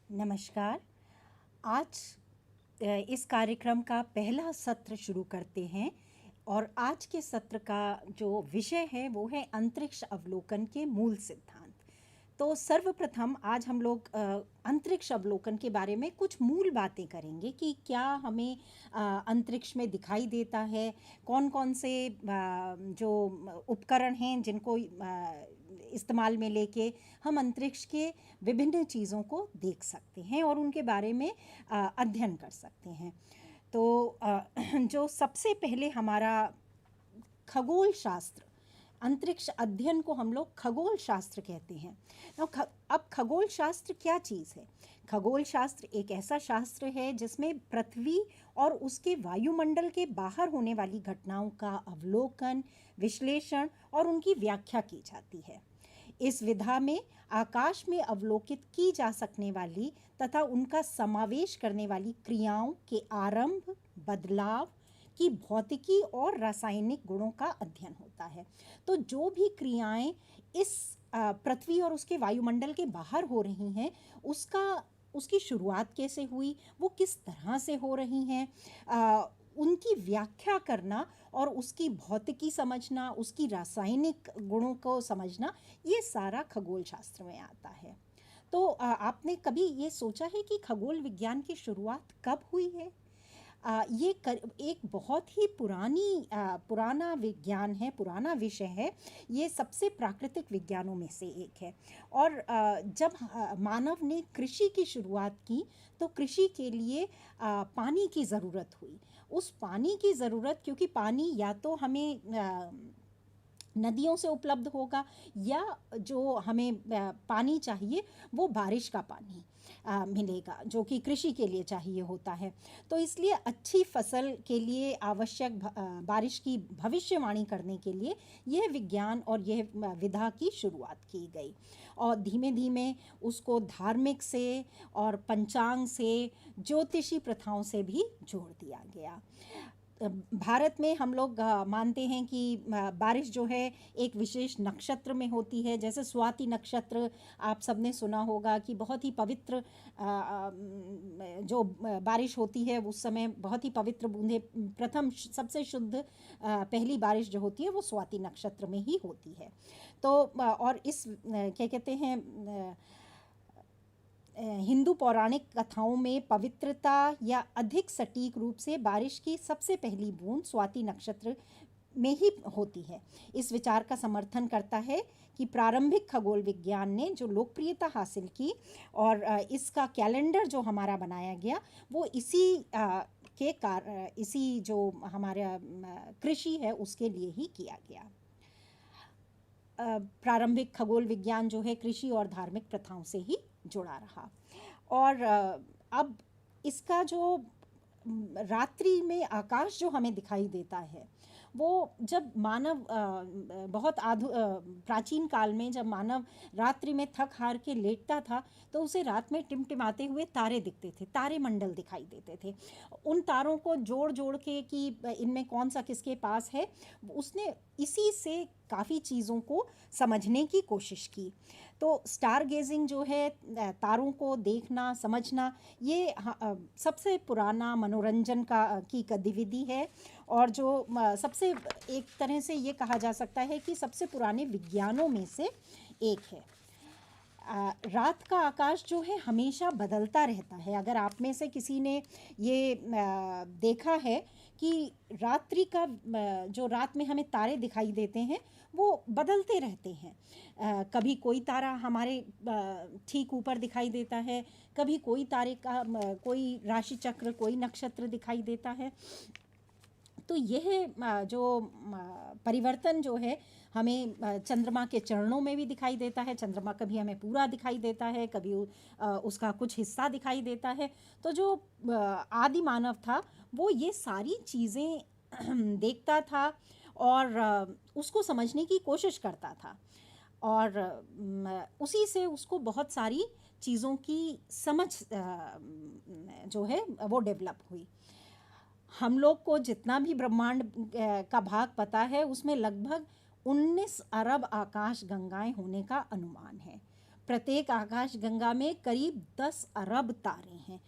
नमस्कार। आज इस कार्यक्रम का पहला सत्र शुरू करते हैं और आज के सत्र का जो विषय है वो है अंतरिक्ष अवलोकन के मूल सिद्धांत। तो सर्वप्रथम आज हम लोग अंतरिक्ष अवलोकन के बारे में कुछ मूल बातें करेंगे कि क्या हमें अंतरिक्ष में दिखाई देता है, कौन कौन से जो उपकरण हैं जिनको इस्तेमाल में लेके हम अंतरिक्ष के विभिन्न चीज़ों को देख सकते हैं और उनके बारे में अध्ययन कर सकते हैं। तो जो सबसे पहले हमारा खगोल शास्त्र, अंतरिक्ष अध्ययन को हम लोग खगोल शास्त्र कहते हैं। अब खगोल शास्त्र क्या चीज़ है? खगोल शास्त्र एक ऐसा शास्त्र है जिसमें पृथ्वी और उसके वायुमंडल के बाहर होने वाली घटनाओं का अवलोकन, विश्लेषण और उनकी व्याख्या की जाती है। इस विधा में आकाश में अवलोकित की जा सकने वाली तथा उनका समावेश करने वाली क्रियाओं के आरंभ, बदलाव की भौतिकी और रासायनिक गुणों का अध्ययन होता है। तो जो भी क्रियाएं इस पृथ्वी और उसके वायुमंडल के बाहर हो रही हैं, उसकी शुरुआत कैसे हुई, वो किस तरह से हो रही हैं, उनकी व्याख्या करना और उसकी भौतिकी समझना, उसकी रासायनिक गुणों को समझना, ये सारा खगोल शास्त्र में आता है। तो आपने कभी ये सोचा है कि खगोल विज्ञान की शुरुआत कब हुई है? ये एक बहुत ही पुराना विज्ञान है, पुराना विषय है। ये सबसे प्राकृतिक विज्ञानों में से एक है। और जब मानव ने कृषि की शुरुआत की तो कृषि के लिए पानी की ज़रूरत हुई। उस पानी की ज़रूरत, क्योंकि पानी या तो हमें नदियों से उपलब्ध होगा या जो हमें पानी चाहिए वो बारिश का पानी मिलेगा, जो कि कृषि के लिए चाहिए होता है। तो इसलिए अच्छी फसल के लिए आवश्यक बारिश की भविष्यवाणी करने के लिए यह विज्ञान और यह विधा की शुरुआत की गई और धीमे धीमे उसको धार्मिक से और पंचांग से, ज्योतिषी प्रथाओं से भी जोड़ दिया गया। भारत में हम लोग मानते हैं कि बारिश जो है एक विशेष नक्षत्र में होती है। जैसे स्वाति नक्षत्र आप सबने सुना होगा कि बहुत ही पवित्र जो बारिश होती है उस समय बहुत ही पवित्र बूंदें, प्रथम सबसे शुद्ध पहली बारिश जो होती है वो स्वाति नक्षत्र में ही होती है। तो और इस क्या कहते हैं, हिंदू पौराणिक कथाओं में पवित्रता या अधिक सटीक रूप से बारिश की सबसे पहली बूंद स्वाति नक्षत्र में ही होती है। इस विचार का समर्थन करता है कि प्रारंभिक खगोल विज्ञान ने जो लोकप्रियता हासिल की और इसका कैलेंडर जो हमारा बनाया गया वो इसी जो हमारा कृषि है उसके लिए ही किया गया। प्रारंभिक खगोल विज्ञान जो है कृषि और धार्मिक प्रथाओं से ही जुड़ा रहा। और अब इसका जो रात्रि में आकाश जो हमें दिखाई देता है वो जब मानव बहुत प्राचीन काल में जब मानव रात्रि में थक हार के लेटता था तो उसे रात में टिमटिमाते हुए तारे दिखते थे, तारे मंडल दिखाई देते थे। उन तारों को जोड़ जोड़ के कि इनमें कौन सा किसके पास है, उसने इसी से काफ़ी चीज़ों को समझने की कोशिश की। तो स्टार गेजिंग जो है, तारों को देखना समझना, ये सबसे पुराना मनोरंजन की गतिविधि है और जो सबसे एक तरह से ये कहा जा सकता है कि सबसे पुराने विज्ञानों में से एक है। रात का आकाश जो है हमेशा बदलता रहता है। अगर आप में से किसी ने ये देखा है कि रात्रि का जो रात में हमें तारे दिखाई देते हैं वो बदलते रहते हैं। कभी कोई तारा हमारे ठीक ऊपर दिखाई देता है, कभी कोई तारे का कोई राशि चक्र, कोई नक्षत्र दिखाई देता है। तो यह जो परिवर्तन जो है हमें चंद्रमा के चरणों में भी दिखाई देता है। चंद्रमा कभी हमें पूरा दिखाई देता है, कभी उसका कुछ हिस्सा दिखाई देता है। तो जो आदि मानव था वो ये सारी चीज़ें देखता था और उसको समझने की कोशिश करता था और उसी से उसको बहुत सारी चीज़ों की समझ जो है वो डेवलप हुई। हम लोग को जितना भी ब्रह्मांड का भाग पता है उसमें लगभग 19 अरब आकाश गंगाएं होने का अनुमान है। प्रत्येक आकाश गंगा में करीब 10 अरब तारे हैं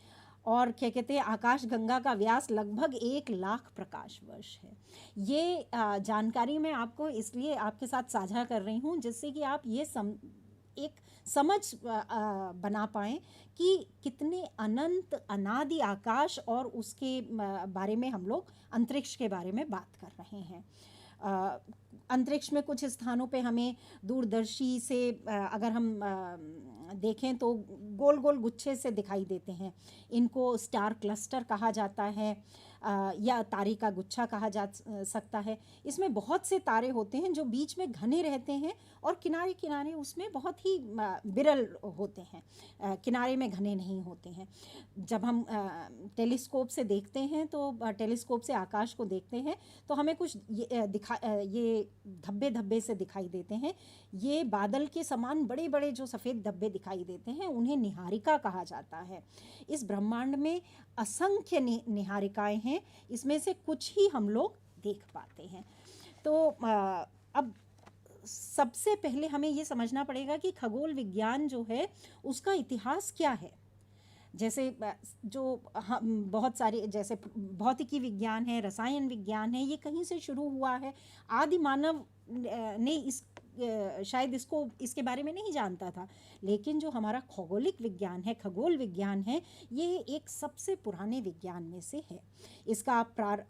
और क्या कहते हैं आकाश गंगा का व्यास लगभग 1 लाख प्रकाश वर्ष है। ये जानकारी मैं आपको इसलिए आपके साथ साझा कर रही हूँ जिससे कि आप ये एक समझ बना पाएँ कि कितने अनंत अनादि आकाश और उसके बारे में हम लोग अंतरिक्ष के बारे में बात कर रहे हैं। अंतरिक्ष में कुछ स्थानों पे हमें दूरदर्शी से अगर हम देखें तो गोल गोल गुच्छे से दिखाई देते हैं। इनको स्टार क्लस्टर कहा जाता है या तारे का गुच्छा कहा जा सकता है। इसमें बहुत से तारे होते हैं जो बीच में घने रहते हैं और किनारे किनारे उसमें बहुत ही विरल होते हैं, किनारे में घने नहीं होते हैं। जब हम टेलीस्कोप से देखते हैं तो टेलीस्कोप से आकाश को देखते हैं तो हमें कुछ ये धब्बे धब्बे से दिखाई देते हैं। ये बादल के समान बड़े बड़े जो सफ़ेद धब्बे दिखाई देते हैं उन्हें निहारिका कहा जाता है। इस ब्रह्मांड में असंख्य निहारिकाएं हैं, इसमें से कुछ ही हम लोग देख पाते हैं। तो अब सबसे पहले हमें ये समझना पड़ेगा कि खगोल विज्ञान जो है उसका इतिहास क्या है। जैसे जो बहुत सारे जैसे भौतिकी विज्ञान है, रसायन विज्ञान है, ये कहीं से शुरू हुआ है। आदि मानव ने शायद इसके बारे में नहीं जानता था, लेकिन जो हमारा खगोलिक विज्ञान है, खगोल विज्ञान है, ये एक सबसे पुराने विज्ञान में से है। इसका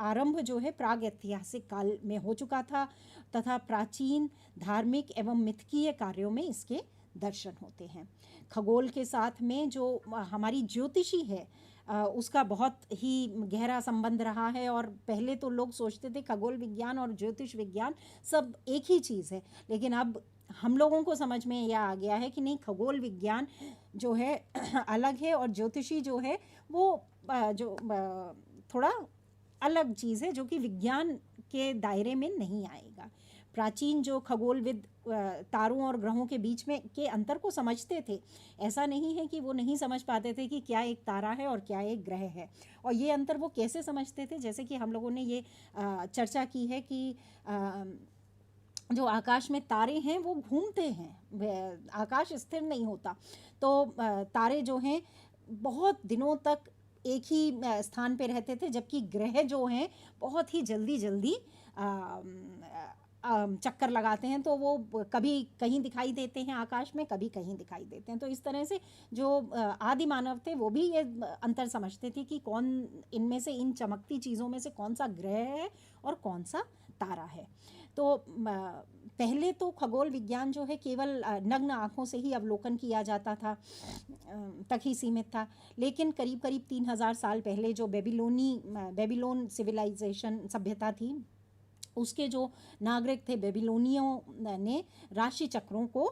आरंभ जो है प्राग ऐतिहासिक काल में हो चुका था तथा प्राचीन धार्मिक एवं मिथकीय कार्यों में इसके दर्शन होते हैं। खगोल के साथ में जो हमारी ज्योतिषी है उसका बहुत ही गहरा संबंध रहा है और पहले तो लोग सोचते थे खगोल विज्ञान और ज्योतिष विज्ञान सब एक ही चीज़ है, लेकिन अब हम लोगों को समझ में यह आ गया है कि नहीं, खगोल विज्ञान जो है अलग है और ज्योतिषी जो है वो जो थोड़ा अलग चीज़ है जो कि विज्ञान के दायरे में नहीं आएगा। प्राचीन जो खगोलविद तारों और ग्रहों के बीच में के अंतर को समझते थे। ऐसा नहीं है कि वो नहीं समझ पाते थे कि क्या एक तारा है और क्या एक ग्रह है, और ये अंतर वो कैसे समझते थे। जैसे कि हम लोगों ने ये चर्चा की है कि जो आकाश में तारे हैं वो घूमते हैं, आकाश स्थिर नहीं होता। तो तारे जो हैं बहुत दिनों तक एक ही स्थान पे रहते थे, जबकि ग्रह जो हैं बहुत ही जल्दी जल्दी चक्कर लगाते हैं। तो वो कभी कहीं दिखाई देते हैं आकाश में, कभी कहीं दिखाई देते हैं। तो इस तरह से जो आदि मानव थे वो भी ये अंतर समझते थे कि कौन इनमें से, इन चमकती चीज़ों में से कौन सा ग्रह है और कौन सा तारा है। तो पहले तो खगोल विज्ञान जो है केवल नग्न आँखों से ही अवलोकन किया जाता था, तक ही सीमित था। लेकिन करीब करीब 3000 साल पहले जो बेबीलोन सिविलाइजेशन सभ्यता थी, उसके जो नागरिक थे बेबीलोनियों ने राशि चक्रों को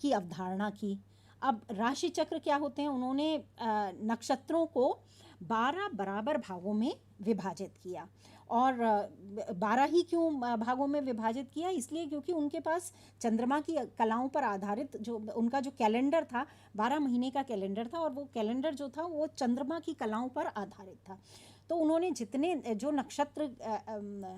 की अवधारणा की। अब राशि चक्र क्या होते हैं, उन्होंने नक्षत्रों को 12 बराबर भागों में विभाजित किया। और 12 ही क्यों भागों में विभाजित किया, इसलिए क्योंकि उनके पास चंद्रमा की कलाओं पर आधारित जो उनका जो कैलेंडर था, 12 महीने का कैलेंडर था, और वो कैलेंडर जो था वो चंद्रमा की कलाओं पर आधारित था। तो उन्होंने जितने जो नक्षत्र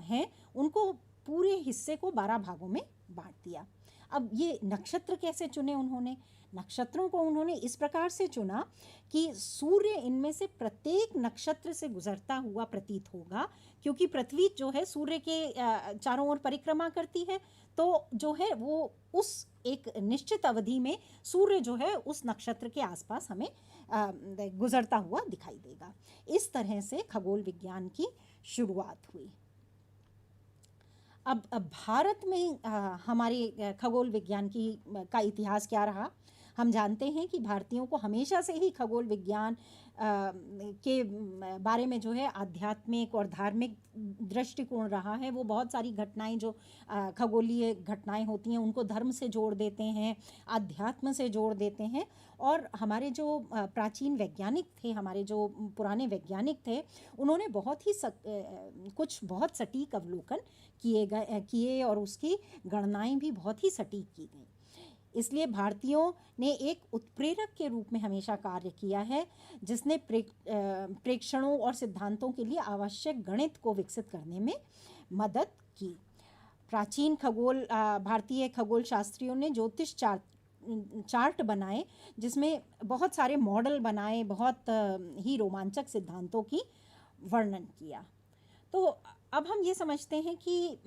हैं उनको पूरे हिस्से को 12 भागों में बांट दिया। अब ये नक्षत्र कैसे चुने उन्होंने? नक्षत्रों को उन्होंने इस प्रकार से चुना कि सूर्य इनमें से प्रत्येक नक्षत्र से गुजरता हुआ प्रतीत होगा, क्योंकि पृथ्वी जो है सूर्य के चारों ओर परिक्रमा करती है। तो जो है वो उस एक निश्चित अवधि में सूर्य जो है उस नक्षत्र के आसपास हमें गुजरता हुआ दिखाई देगा। इस तरह से खगोल विज्ञान की शुरुआत हुई। अब भारत में हमारे खगोल विज्ञान का इतिहास क्या रहा? हम जानते हैं कि भारतीयों को हमेशा से ही खगोल विज्ञान के बारे में जो है आध्यात्मिक और धार्मिक दृष्टिकोण रहा है। वो बहुत सारी घटनाएं जो खगोलीय घटनाएं होती हैं उनको धर्म से जोड़ देते हैं, अध्यात्म से जोड़ देते हैं। और हमारे जो प्राचीन वैज्ञानिक थे, हमारे जो पुराने वैज्ञानिक थे, उन्होंने बहुत ही कुछ बहुत सटीक अवलोकन किए और उसकी गणनाएं भी बहुत ही सटीक की गई। इसलिए भारतीयों ने एक उत्प्रेरक के रूप में हमेशा कार्य किया है, जिसने प्रेक्षणों और सिद्धांतों के लिए आवश्यक गणित को विकसित करने में मदद की। प्राचीन भारतीय खगोल शास्त्रियों ने ज्योतिष चार्ट बनाए जिसमें बहुत सारे मॉडल बनाए, बहुत ही रोमांचक सिद्धांतों की वर्णन किया। तो अब हम ये समझते हैं कि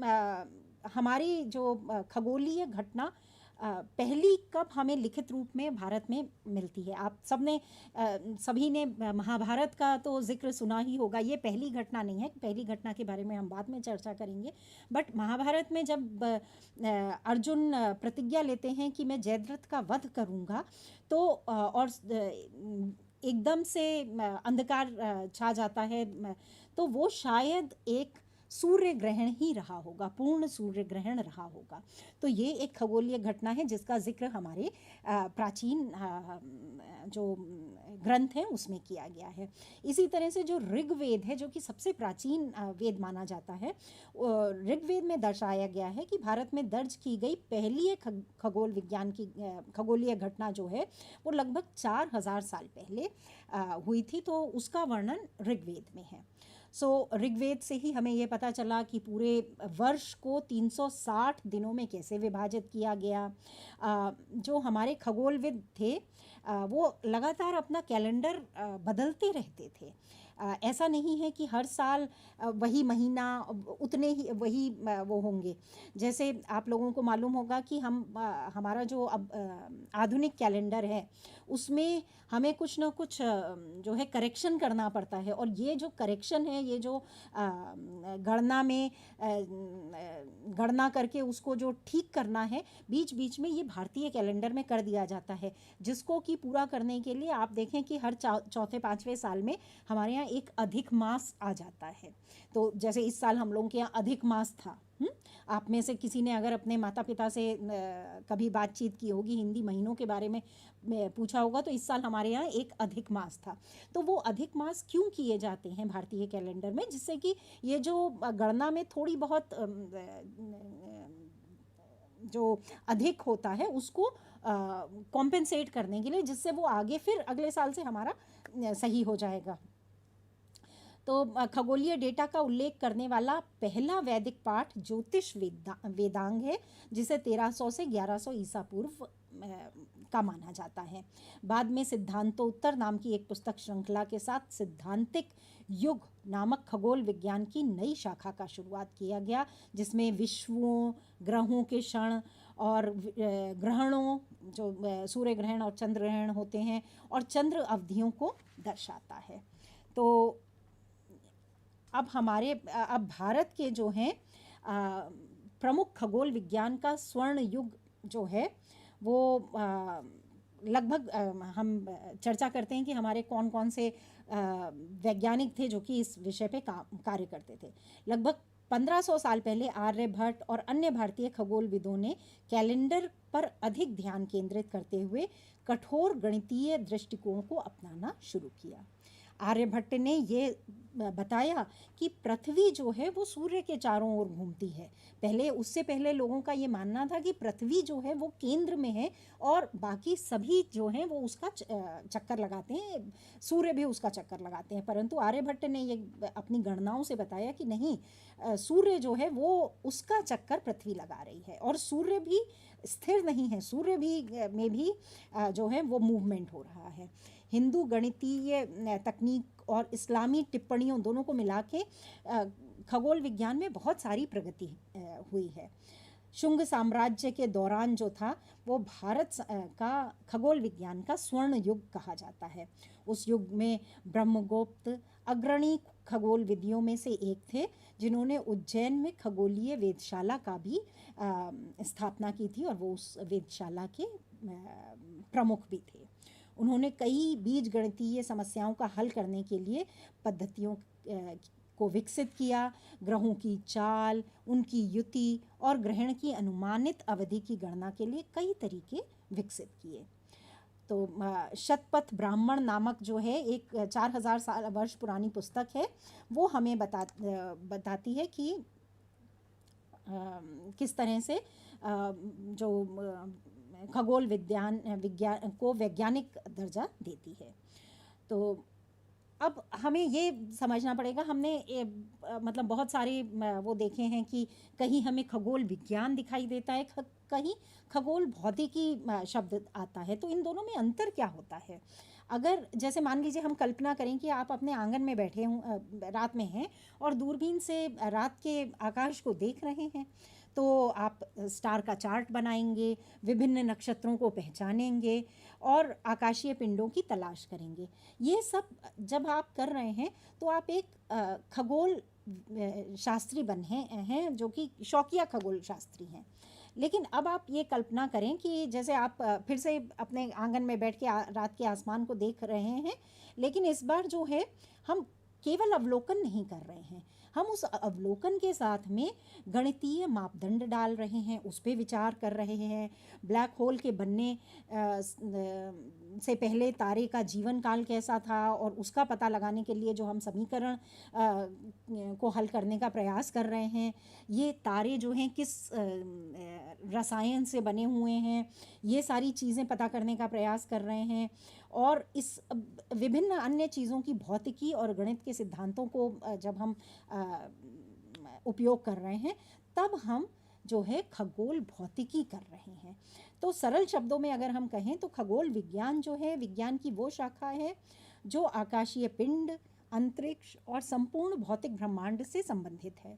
हमारी जो खगोलीय घटना पहली कब हमें लिखित रूप में भारत में मिलती है। आप सभी ने महाभारत का तो जिक्र सुना ही होगा। ये पहली घटना नहीं है, पहली घटना के बारे में हम बाद में चर्चा करेंगे। बट महाभारत में जब अर्जुन प्रतिज्ञा लेते हैं कि मैं जयद्रथ का वध करूँगा, तो और एकदम से अंधकार छा जाता है, तो वो शायद एक सूर्य ग्रहण ही रहा होगा, पूर्ण सूर्य ग्रहण रहा होगा। तो ये एक खगोलीय घटना है जिसका जिक्र हमारे प्राचीन जो ग्रंथ हैं उसमें किया गया है। इसी तरह से जो ऋग्वेद है, जो कि सबसे प्राचीन वेद माना जाता है, ऋग्वेद में दर्शाया गया है कि भारत में दर्ज की गई पहली खगोल विज्ञान की खगोलीय घटना जो है वो लगभग 4000 साल पहले हुई थी। तो उसका वर्णन ऋग्वेद में है। ऋग्वेद से ही हमें ये पता चला कि पूरे वर्ष को 360 दिनों में कैसे विभाजित किया गया। जो हमारे खगोलविद थे वो लगातार अपना कैलेंडर बदलते रहते थे। ऐसा नहीं है कि हर साल वही महीना उतने ही वही वो होंगे। जैसे आप लोगों को मालूम होगा कि हमारा जो अब आधुनिक कैलेंडर है उसमें हमें कुछ ना कुछ जो है करेक्शन करना पड़ता है, और ये जो करेक्शन है, ये जो गणना में गणना करके उसको जो ठीक करना है, बीच बीच में ये भारतीय कैलेंडर में कर दिया जाता है, जिसको कि पूरा करने के लिए आप देखें कि हर चौथे पाँचवें साल में हमारे यहाँ एक अधिक मास आ जाता है। तो जैसे इस साल हम लोगों के यहाँ अधिक मास था। आप में से किसी ने अगर अपने माता पिता से कभी बातचीत की होगी, हिंदी महीनों के बारे में पूछा होगा, तो इस साल हमारे यहाँ एक अधिक मास था। तो वो अधिक मास क्यों किए जाते हैं भारतीय कैलेंडर में? जिससे कि ये जो गणना में थोड़ी बहुत जो अधिक होता है उसको कॉम्पेंसेट करने के लिए, जिससे वो आगे फिर अगले साल से हमारा सही हो जाएगा। तो खगोलीय डेटा का उल्लेख करने वाला पहला वैदिक पाठ ज्योतिष वेदांग है, जिसे 1300 से 1100 ईसा पूर्व का माना जाता है। बाद में सिद्धांतोत्तर नाम की एक पुस्तक श्रृंखला के साथ सिद्धांतिक युग नामक खगोल विज्ञान की नई शाखा का शुरुआत किया गया, जिसमें विश्वों, ग्रहों के क्षण और ग्रहणों, जो सूर्य ग्रहण और चंद्र ग्रहण होते हैं, और चंद्र अवधियों को दर्शाता है। तो अब भारत के जो हैं प्रमुख खगोल विज्ञान का स्वर्ण युग जो है वो लगभग हम चर्चा करते हैं कि हमारे कौन कौन से वैज्ञानिक थे जो कि इस विषय पे कार्य करते थे। लगभग 1500 साल पहले आर्यभट्ट और अन्य भारतीय खगोलविदों ने कैलेंडर पर अधिक ध्यान केंद्रित करते हुए कठोर गणितीय दृष्टिकोण को अपनाना शुरू किया। आर्यभट्ट ने ये बताया कि पृथ्वी जो है वो सूर्य के चारों ओर घूमती है। उससे पहले लोगों का ये मानना था कि पृथ्वी जो है वो केंद्र में है और बाकी सभी जो हैं वो उसका चक्कर लगाते हैं, सूर्य भी उसका चक्कर लगाते हैं। परंतु आर्यभट्ट ने ये अपनी गणनाओं से बताया कि नहीं, सूर्य जो है वो उसका चक्कर पृथ्वी लगा रही है, और सूर्य भी स्थिर नहीं है, सूर्य भी में भी जो है वो मूवमेंट हो रहा है। हिंदू गणितीय तकनीक और इस्लामी टिप्पणियों दोनों को मिला के खगोल विज्ञान में बहुत सारी प्रगति हुई है। शुंग साम्राज्य के दौरान जो था वो भारत का खगोल विज्ञान का स्वर्ण युग कहा जाता है। उस युग में ब्रह्मगुप्त अग्रणी खगोल विदियों में से एक थे, जिन्होंने उज्जैन में खगोलीय वेधशाला का भी स्थापना की थी, और वो उस वेधशाला के प्रमुख भी थे। उन्होंने कई बीज गणितीय समस्याओं का हल करने के लिए पद्धतियों को विकसित किया। ग्रहों की चाल, उनकी युति और ग्रहण की अनुमानित अवधि की गणना के लिए कई तरीके विकसित किए। तो शतपथ ब्राह्मण नामक जो है एक 4000 वर्ष पुरानी पुस्तक है, वो हमें बताती है कि किस तरह से जो खगोल विज्ञान को वैज्ञानिक दर्जा देती है। तो अब हमें ये समझना पड़ेगा, हमने मतलब बहुत सारे वो देखे हैं कि कहीं हमें खगोल विज्ञान दिखाई देता है, कहीं खगोल भौतिकी शब्द आता है। तो इन दोनों में अंतर क्या होता है? अगर जैसे मान लीजिए हम कल्पना करें कि आप अपने आंगन में बैठे हों, रात में हैं और दूरबीन से रात के आकाश को देख रहे हैं, तो आप स्टार का चार्ट बनाएंगे, विभिन्न नक्षत्रों को पहचानेंगे और आकाशीय पिंडों की तलाश करेंगे। ये सब जब आप कर रहे हैं तो आप एक खगोल शास्त्री बने हैं, जो कि शौकिया खगोल शास्त्री हैं। लेकिन अब आप ये कल्पना करें कि जैसे आप फिर से अपने आंगन में बैठ के रात के आसमान को देख रहे हैं, लेकिन इस बार जो है हम केवल अवलोकन नहीं कर रहे हैं, हम उस अवलोकन के साथ में गणितीय मापदंड डाल रहे हैं, उस पर विचार कर रहे हैं। ब्लैक होल के बनने से पहले तारे का जीवन काल कैसा था और उसका पता लगाने के लिए जो हम समीकरण को हल करने का प्रयास कर रहे हैं, ये तारे जो हैं किस रसायन से बने हुए हैं, ये सारी चीज़ें पता करने का प्रयास कर रहे हैं। और इस विभिन्न अन्य चीज़ों की भौतिकी और गणित के सिद्धांतों को जब हम उपयोग कर रहे हैं, तब हम जो है खगोल भौतिकी कर रहे हैं। तो सरल शब्दों में अगर हम कहें तो खगोल विज्ञान जो है, विज्ञान की वो शाखा है जो आकाशीय पिंड, अंतरिक्ष और संपूर्ण भौतिक ब्रह्मांड से संबंधित है।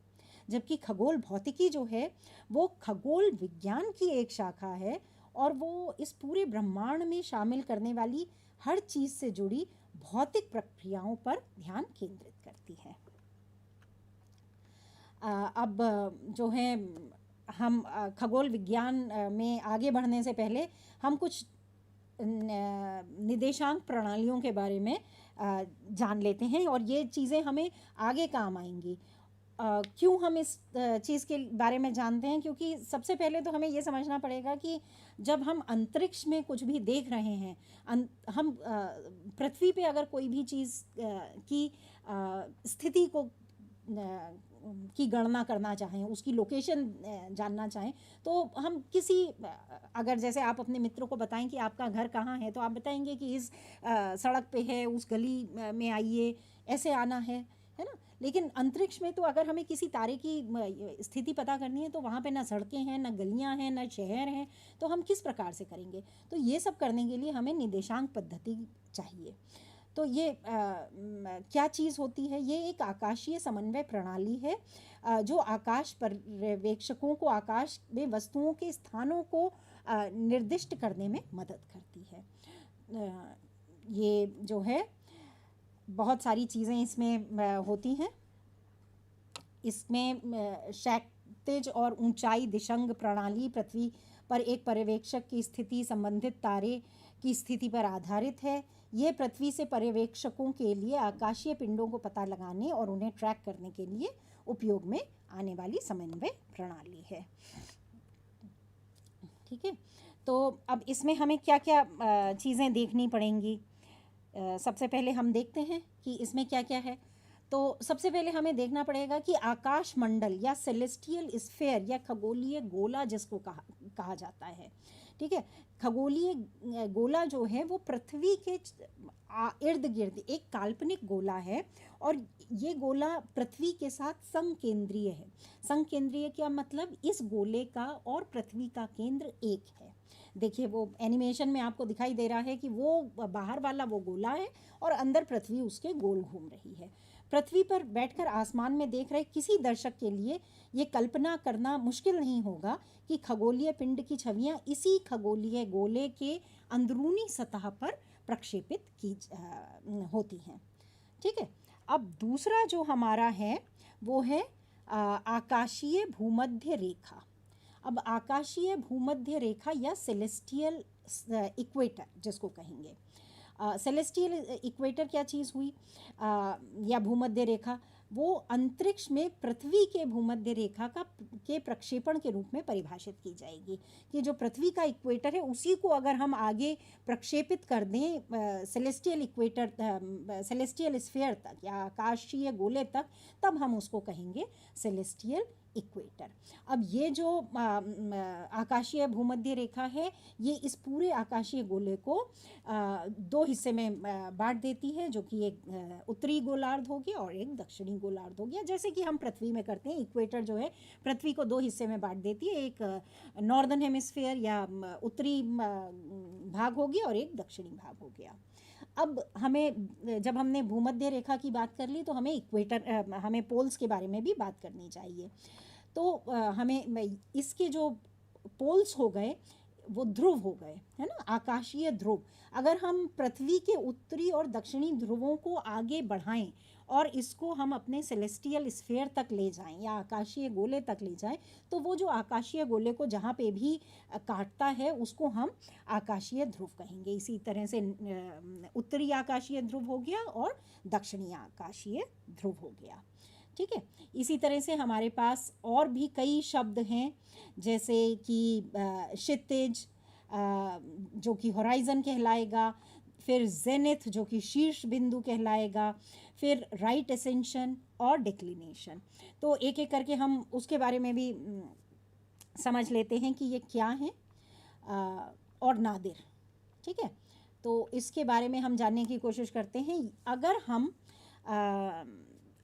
जबकि खगोल भौतिकी जो है वो खगोल विज्ञान की एक शाखा है और वो इस पूरे ब्रह्मांड में शामिल करने वाली हर चीज़ से जुड़ी भौतिक प्रक्रियाओं पर ध्यान केंद्रित करती है। अब जो है हम खगोल विज्ञान में आगे बढ़ने से पहले हम कुछ निर्देशांक प्रणालियों के बारे में जान लेते हैं और ये चीज़ें हमें आगे काम आएंगी। क्यों हम इस चीज़ के बारे में जानते हैं? क्योंकि सबसे पहले तो हमें ये समझना पड़ेगा कि जब हम अंतरिक्ष में कुछ भी देख रहे हैं, हम पृथ्वी पे अगर कोई भी चीज़ की स्थिति को की गणना करना चाहें, उसकी लोकेशन जानना चाहें, तो हम किसी अगर जैसे आप अपने मित्रों को बताएं कि आपका घर कहाँ है, तो आप बताएंगे कि इस सड़क पे है, उस गली में आइए, ऐसे आना है ना। लेकिन अंतरिक्ष में तो अगर हमें किसी तारे की स्थिति पता करनी है तो वहाँ पे ना सड़कें हैं, ना गलियाँ हैं, ना शहर हैं, तो हम किस प्रकार से करेंगे? तो ये सब करने के लिए हमें निर्देशांक पद्धति चाहिए। तो ये क्या चीज़ होती है? ये एक आकाशीय समन्वय प्रणाली है जो आकाश पर्यवेक्षकों को आकाश में वस्तुओं के स्थानों को निर्दिष्ट करने में मदद करती है। ये जो है बहुत सारी चीज़ें इसमें होती हैं। इसमें क्षैतिज और ऊंचाई दिशंग प्रणाली पृथ्वी पर एक पर्यवेक्षक की स्थिति संबंधित तारे की स्थिति पर आधारित है। ये पृथ्वी से पर्यवेक्षकों के लिए आकाशीय पिंडों को पता लगाने और उन्हें ट्रैक करने के लिए उपयोग में आने वाली समन्वय प्रणाली है। ठीक है, तो अब इसमें हमें क्या क्या चीज़ें देखनी पड़ेंगी? सबसे पहले हम देखते हैं कि इसमें क्या क्या है। तो सबसे पहले हमें देखना पड़ेगा कि आकाश मंडल या सेलेस्टियल स्फीयर या खगोलीय गोला जिसको कहा जाता है, ठीक है, खगोलीय गोला जो है वो पृथ्वी के इर्द गिर्द एक काल्पनिक गोला है और ये गोला पृथ्वी के साथ संकेंद्रीय है। संकेंद्रीय क्या मतलब? इस गोले का और पृथ्वी का केंद्र एक है। देखिए वो एनिमेशन में आपको दिखाई दे रहा है कि वो बाहर वाला वो गोला है और अंदर पृथ्वी उसके गोल घूम रही है। पृथ्वी पर बैठकर आसमान में देख रहे किसी दर्शक के लिए ये कल्पना करना मुश्किल नहीं होगा कि खगोलीय पिंड की छवियां इसी खगोलीय गोले के अंदरूनी सतह पर प्रक्षेपित की होती हैं। ठीक है, अब दूसरा जो हमारा है वो है आकाशीय भूमध्य रेखा। अब आकाशीय भूमध्य रेखा या सेलेस्टियल इक्वेटर जिसको कहेंगे, सेलेस्टियल इक्वेटर क्या चीज़ हुई या भूमध्य रेखा? वो अंतरिक्ष में पृथ्वी के भूमध्य रेखा के प्रक्षेपण के रूप में परिभाषित की जाएगी कि जो पृथ्वी का इक्वेटर है उसी को अगर हम आगे प्रक्षेपित कर दें सेलेस्टियल इक्वेटर, सेलेस्टियल स्फीयर तक या आकाशीय गोले तक, तब हम उसको कहेंगे सेलेस्टियल इक्वेटर। अब ये जो आकाशीय भूमध्य रेखा है, ये इस पूरे आकाशीय गोले को दो हिस्से में बांट देती है, जो कि एक उत्तरी गोलार्ध हो गया और एक दक्षिणी गोलार्ध हो गया, जैसे कि हम पृथ्वी में करते हैं। इक्वेटर जो है पृथ्वी को दो हिस्से में बांट देती है, एक नॉर्दर्न हेमिस्फीयर या उत्तरी भाग हो गया और एक दक्षिणी भाग हो गया। अब हमें, जब हमने भूमध्य रेखा की बात कर ली, तो हमें इक्वेटर, हमें पोल्स के बारे में भी बात करनी चाहिए। तो हमें इसके जो पोल्स हो गए वो ध्रुव हो गए, है ना, आकाशीय ध्रुव। अगर हम पृथ्वी के उत्तरी और दक्षिणी ध्रुवों को आगे बढ़ाएं और इसको हम अपने सेलेस्टियल स्फीयर तक ले जाएं या आकाशीय गोले तक ले जाएं, तो वो जो आकाशीय गोले को जहाँ पे भी काटता है उसको हम आकाशीय ध्रुव कहेंगे। इसी तरह से उत्तरी आकाशीय ध्रुव हो गया और दक्षिणी आकाशीय ध्रुव हो गया। ठीक है, इसी तरह से हमारे पास और भी कई शब्द हैं, जैसे कि क्षितिज, जो कि होराइजन कहलाएगा, फिर जेनिथ जो कि शीर्ष बिंदु कहलाएगा, फिर राइट एसेंशन और डिक्लिनेशन। तो एक एक करके हम उसके बारे में भी समझ लेते हैं कि ये क्या है, और नादिर। ठीक है, तो इसके बारे में हम जानने की कोशिश करते हैं। अगर हम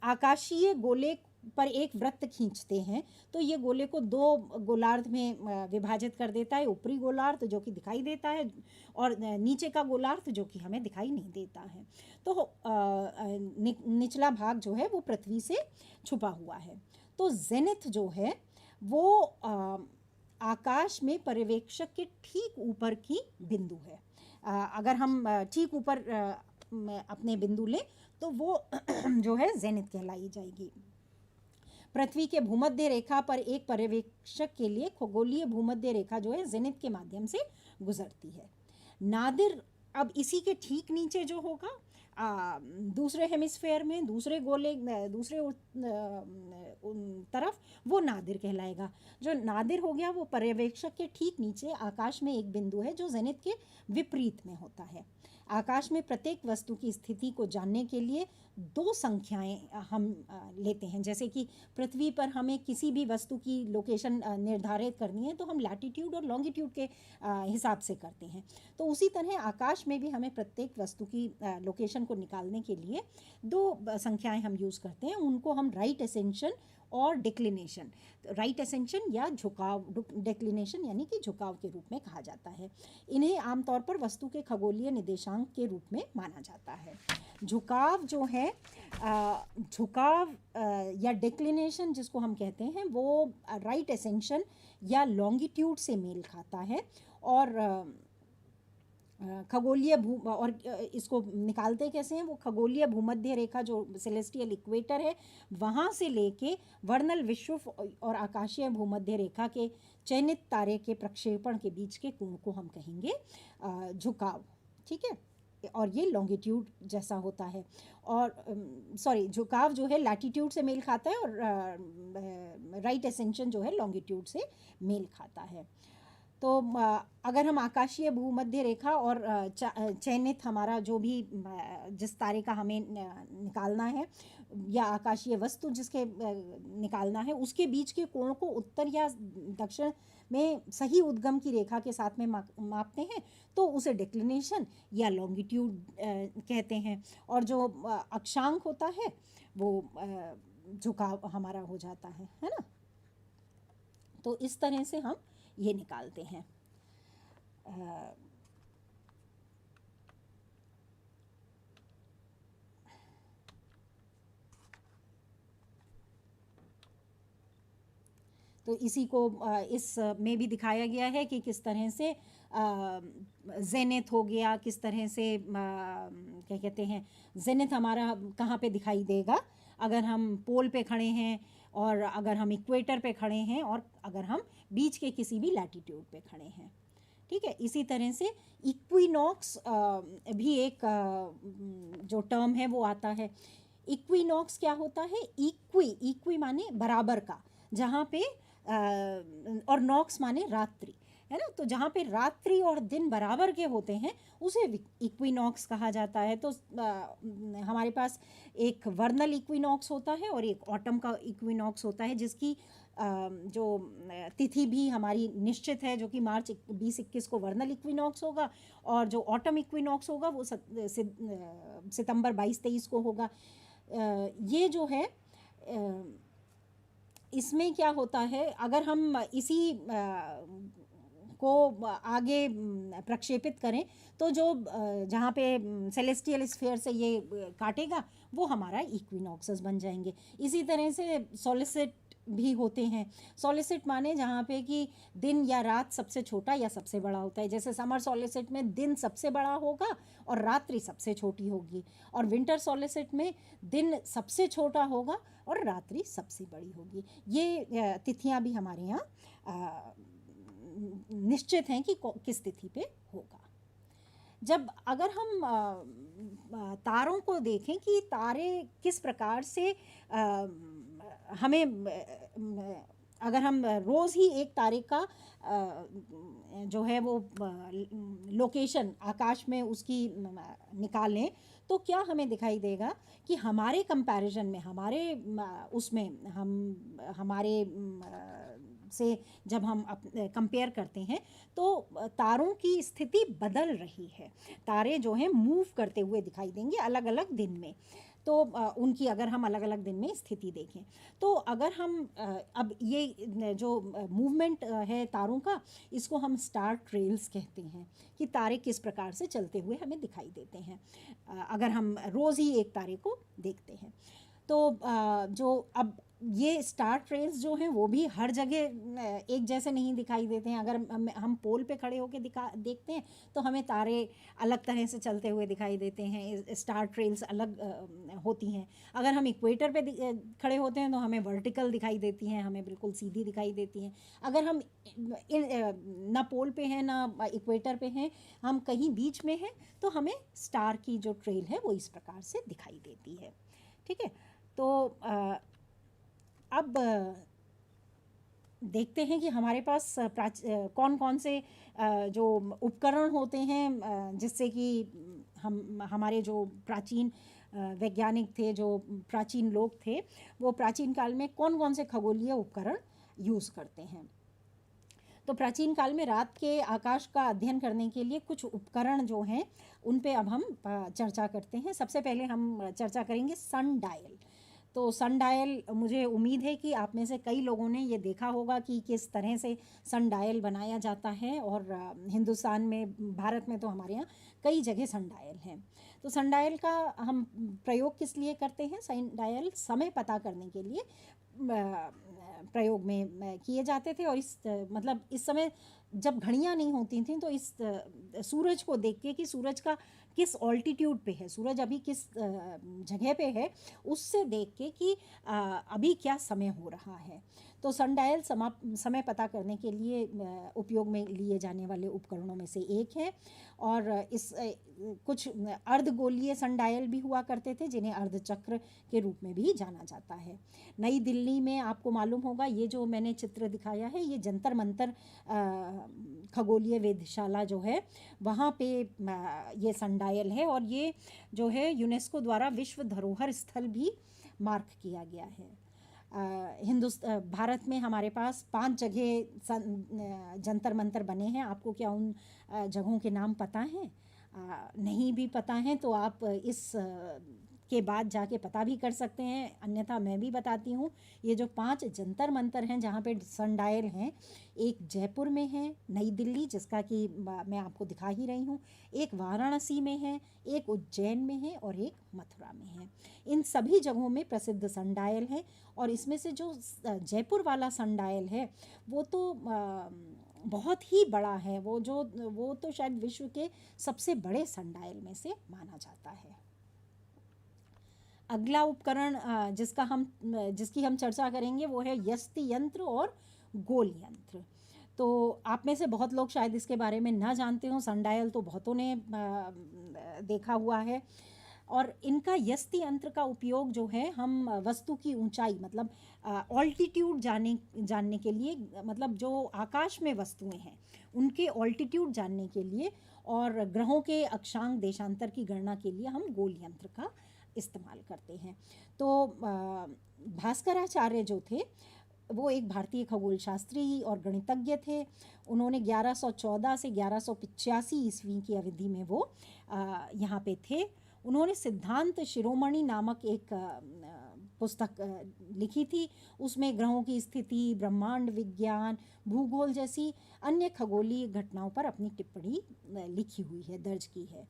आकाशीय गोले पर एक वृत्त खींचते हैं तो ये गोले को दो गोलार्ध में विभाजित कर देता है, ऊपरी गोलार्ध जो कि दिखाई देता है और नीचे का गोलार्ध जो कि हमें दिखाई नहीं देता है। तो निचला भाग जो है वो पृथ्वी से छुपा हुआ है। तो जेनिथ जो है वो आकाश में पर्यवेक्षक के ठीक ऊपर की बिंदु है। अगर हम ठीक ऊपर अपने बिंदु लें तो वो जो है जेनिथ कहलाई जाएगी। पृथ्वी के भूमध्य रेखा पर एक पर्यवेक्षक के लिए खगोलीय भूमध्य रेखा जो है जेनिथ के माध्यम से गुजरती है। नादिर अब इसी के ठीक नीचे जो होगा, दूसरे हेमिस्फेयर में, दूसरे गोले, दूसरे तरफ, वो नादिर कहलाएगा। जो नादिर हो गया वो पर्यवेक्षक के ठीक नीचे आकाश में एक बिंदु है जो जेनिथ के विपरीत में होता है। आकाश में प्रत्येक वस्तु की स्थिति को जानने के लिए दो संख्याएं हम लेते हैं। जैसे कि पृथ्वी पर हमें किसी भी वस्तु की लोकेशन निर्धारित करनी है तो हम लैटिट्यूड और लॉन्गिट्यूड के हिसाब से करते हैं। तो उसी तरह आकाश में भी हमें प्रत्येक वस्तु की लोकेशन को निकालने के लिए दो संख्याएं हम यूज़ करते हैं। उनको हम राइट एसेंशन और डिक्लिनेशन, राइट एसेंशन या झुकाव, डिक्लिनेशन यानी कि झुकाव के रूप में कहा जाता है। इन्हें आमतौर पर वस्तु के खगोलीय निर्देशांक के रूप में माना जाता है। झुकाव जो है, झुकाव या डिक्लिनेशन जिसको हम कहते हैं, वो राइट एसेंशन या लॉन्गिट्यूड से मेल खाता है। और खगोलीय और इसको निकालते कैसे हैं, वो खगोलीय भूमध्य रेखा जो सेलेस्टियल इक्वेटर है वहाँ से लेके वर्नल विषुव और आकाशीय भूमध्य रेखा के चयनित तारे के प्रक्षेपण के बीच के कोण को हम कहेंगे झुकाव। ठीक है, और ये लॉन्गिट्यूड जैसा होता है। और झुकाव जो है लैटिट्यूड से मेल खाता है और राइट एसेंशन जो है लॉन्गिट्यूड से मेल खाता है। तो अगर हम आकाशीय भूमध्य रेखा और चयनित हमारा जो भी जिस तारे का हमें निकालना है या आकाशीय वस्तु जिसके निकालना है उसके बीच के कोण को उत्तर या दक्षिण में सही उद्गम की रेखा के साथ में मापते हैं तो उसे डिक्लिनेशन या लॉन्गिट्यूड कहते हैं। और जो अक्षांक होता है वो झुकाव हमारा हो जाता है ना। तो इस तरह से हम ये निकालते हैं। तो इसी को इस में भी दिखाया गया है कि किस तरह से जेनिथ हो गया, किस तरह से क्या कहते हैं, जेनिथ हमारा कहाँ पे दिखाई देगा अगर हम पोल पे खड़े हैं और अगर हम इक्वेटर पे खड़े हैं और अगर हम बीच के किसी भी लैटिट्यूड पे खड़े हैं। ठीक है, इसी तरह से इक्विनॉक्स भी एक जो टर्म है वो आता है। इक्विनॉक्स क्या होता है, इक्वी माने बराबर का, जहाँ पे और नॉक्स माने रात्रि, है ना। तो जहाँ पे रात्रि और दिन बराबर के होते हैं उसे इक्विनॉक्स कहा जाता है। तो हमारे पास एक वर्नल इक्विनॉक्स होता है और एक ऑटम का इक्विनॉक्स होता है जिसकी जो तिथि भी हमारी निश्चित है, जो कि मार्च 20-21 को वर्नल इक्विनॉक्स होगा, और जो ऑटम इक्विनॉक्स होगा वो सितंबर 22-23 को होगा। ये जो है इसमें क्या होता है, अगर हम इसी को आगे प्रक्षेपित करें तो जो जहाँ पे सेलेस्टियल स्फीयर से ये काटेगा वो हमारा इक्विनॉक्सेस बन जाएंगे। इसी तरह से सॉलिसिट भी होते हैं। सॉलिसिट माने जहाँ पे कि दिन या रात सबसे छोटा या सबसे बड़ा होता है। जैसे समर सॉलिसिट में दिन सबसे बड़ा होगा और रात्रि सबसे छोटी होगी, और विंटर सॉलिसिट में दिन सबसे छोटा होगा और रात्रि सबसे बड़ी होगी। ये तिथियां भी हमारे यहाँ निश्चित हैं कि किस तिथि पे होगा। जब अगर हम तारों को देखें कि तारे किस प्रकार से हमें अगर हम रोज़ ही एक तारे का जो है वो लोकेशन आकाश में उसकी निकालें तो क्या हमें दिखाई देगा कि हमारे कंपैरिजन में, हमारे उसमें हमारे से जब हम कंपेयर करते हैं तो तारों की स्थिति बदल रही है। तारे जो हैं मूव करते हुए दिखाई देंगे अलग अलग दिन में। तो उनकी अगर हम अलग अलग दिन में स्थिति देखें तो अगर हम अब ये जो मूवमेंट है तारों का, इसको हम स्टार ट्रेल्स कहते हैं कि तारे किस प्रकार से चलते हुए हमें दिखाई देते हैं अगर हम रोज़ ही एक तारे को देखते हैं। तो जो अब ये स्टार ट्रेल्स जो हैं वो भी हर जगह एक जैसे नहीं दिखाई देते हैं। अगर हम पोल पे खड़े होकर देखते हैं तो हमें तारे अलग तरह से चलते हुए दिखाई देते हैं, स्टार ट्रेल्स अलग होती हैं। अगर हम इक्वेटर पे खड़े होते हैं तो हमें वर्टिकल दिखाई देती हैं, हमें बिल्कुल सीधी दिखाई देती हैं। अगर हम ना पोल पे हैं ना इक्वेटर पे हैं, हम कहीं बीच में हैं तो हमें स्टार की जो ट्रेल है वो इस प्रकार से दिखाई देती है। ठीक है, तो अब देखते हैं कि हमारे पास कौन कौन से जो उपकरण होते हैं जिससे कि हमारे जो प्राचीन वैज्ञानिक थे, जो प्राचीन लोग थे, वो प्राचीन काल में कौन कौन से खगोलीय उपकरण यूज़ करते हैं। तो प्राचीन काल में रात के आकाश का अध्ययन करने के लिए कुछ उपकरण जो हैं उन पे अब हम चर्चा करते हैं। सबसे पहले हम चर्चा करेंगे सन डायल। तो सन डायल, मुझे उम्मीद है कि आप में से कई लोगों ने ये देखा होगा कि किस तरह से सन डायल बनाया जाता है, और हिंदुस्तान में, भारत में तो हमारे यहाँ कई जगह सन डायल हैं। तो सन डायल का हम प्रयोग किस लिए करते हैं? सन डायल समय पता करने के लिए प्रयोग में किए जाते थे। और मतलब इस समय जब घड़ियाँ नहीं होती थी तो इस सूरज को देख के कि सूरज का किस ऑल्टीट्यूड पे है, सूरज अभी किस जगह पे है, उससे देख के कि अभी क्या समय हो रहा है। तो सन डायल समय पता करने के लिए उपयोग में लिए जाने वाले उपकरणों में से एक है। और इस कुछ अर्धगोलीय सन डायल भी हुआ करते थे जिन्हें अर्धचक्र के रूप में भी जाना जाता है। नई दिल्ली में आपको मालूम होगा, ये जो मैंने चित्र दिखाया है ये जंतर मंतर खगोलीय वेधशाला जो है वहाँ पे ये सन डायल है, और ये जो है यूनेस्को द्वारा विश्व धरोहर स्थल भी मार्क किया गया है। भारत में हमारे पास 5 जगह जंतर मंतर बने हैं। आपको क्या उन जगहों के नाम पता हैं? नहीं भी पता हैं तो आप इस के बाद जाके पता भी कर सकते हैं, अन्यथा मैं भी बताती हूँ। ये जो 5 जंतर मंतर हैं जहाँ पे सन डायल हैं, एक जयपुर में है, नई दिल्ली जिसका कि मैं आपको दिखा ही रही हूँ, एक वाराणसी में है, एक उज्जैन में है और एक मथुरा में है। इन सभी जगहों में प्रसिद्ध सन डायल है। और इसमें से जो जयपुर वाला सन डायल है वो तो बहुत ही बड़ा है। वो तो शायद विश्व के सबसे बड़े सन डायल में से माना जाता है। अगला उपकरण जिसकी हम चर्चा करेंगे वो है यष्टि यंत्र और गोल यंत्र। तो आप में से बहुत लोग शायद इसके बारे में ना जानते हो। सन डायल तो बहुतों ने देखा हुआ है, और इनका यष्टि यंत्र का उपयोग जो है हम वस्तु की ऊंचाई, मतलब ऑल्टीट्यूड जानने के लिए, मतलब जो आकाश में वस्तुएं हैं उनके ऑल्टीट्यूड जानने के लिए और ग्रहों के अक्षांश देशांतर की गणना के लिए हम गोल यंत्र का इस्तेमाल करते हैं। तो भास्कराचार्य जो थे वो एक भारतीय खगोल शास्त्री और गणितज्ञ थे। उन्होंने 1114 से 1185 ईस्वी की अवधि में वो यहाँ पे थे। उन्होंने सिद्धांत शिरोमणि नामक एक पुस्तक लिखी थी। उसमें ग्रहों की स्थिति, ब्रह्मांड विज्ञान, भूगोल जैसी अन्य खगोलीय घटनाओं पर अपनी टिप्पणी लिखी हुई है, दर्ज की है।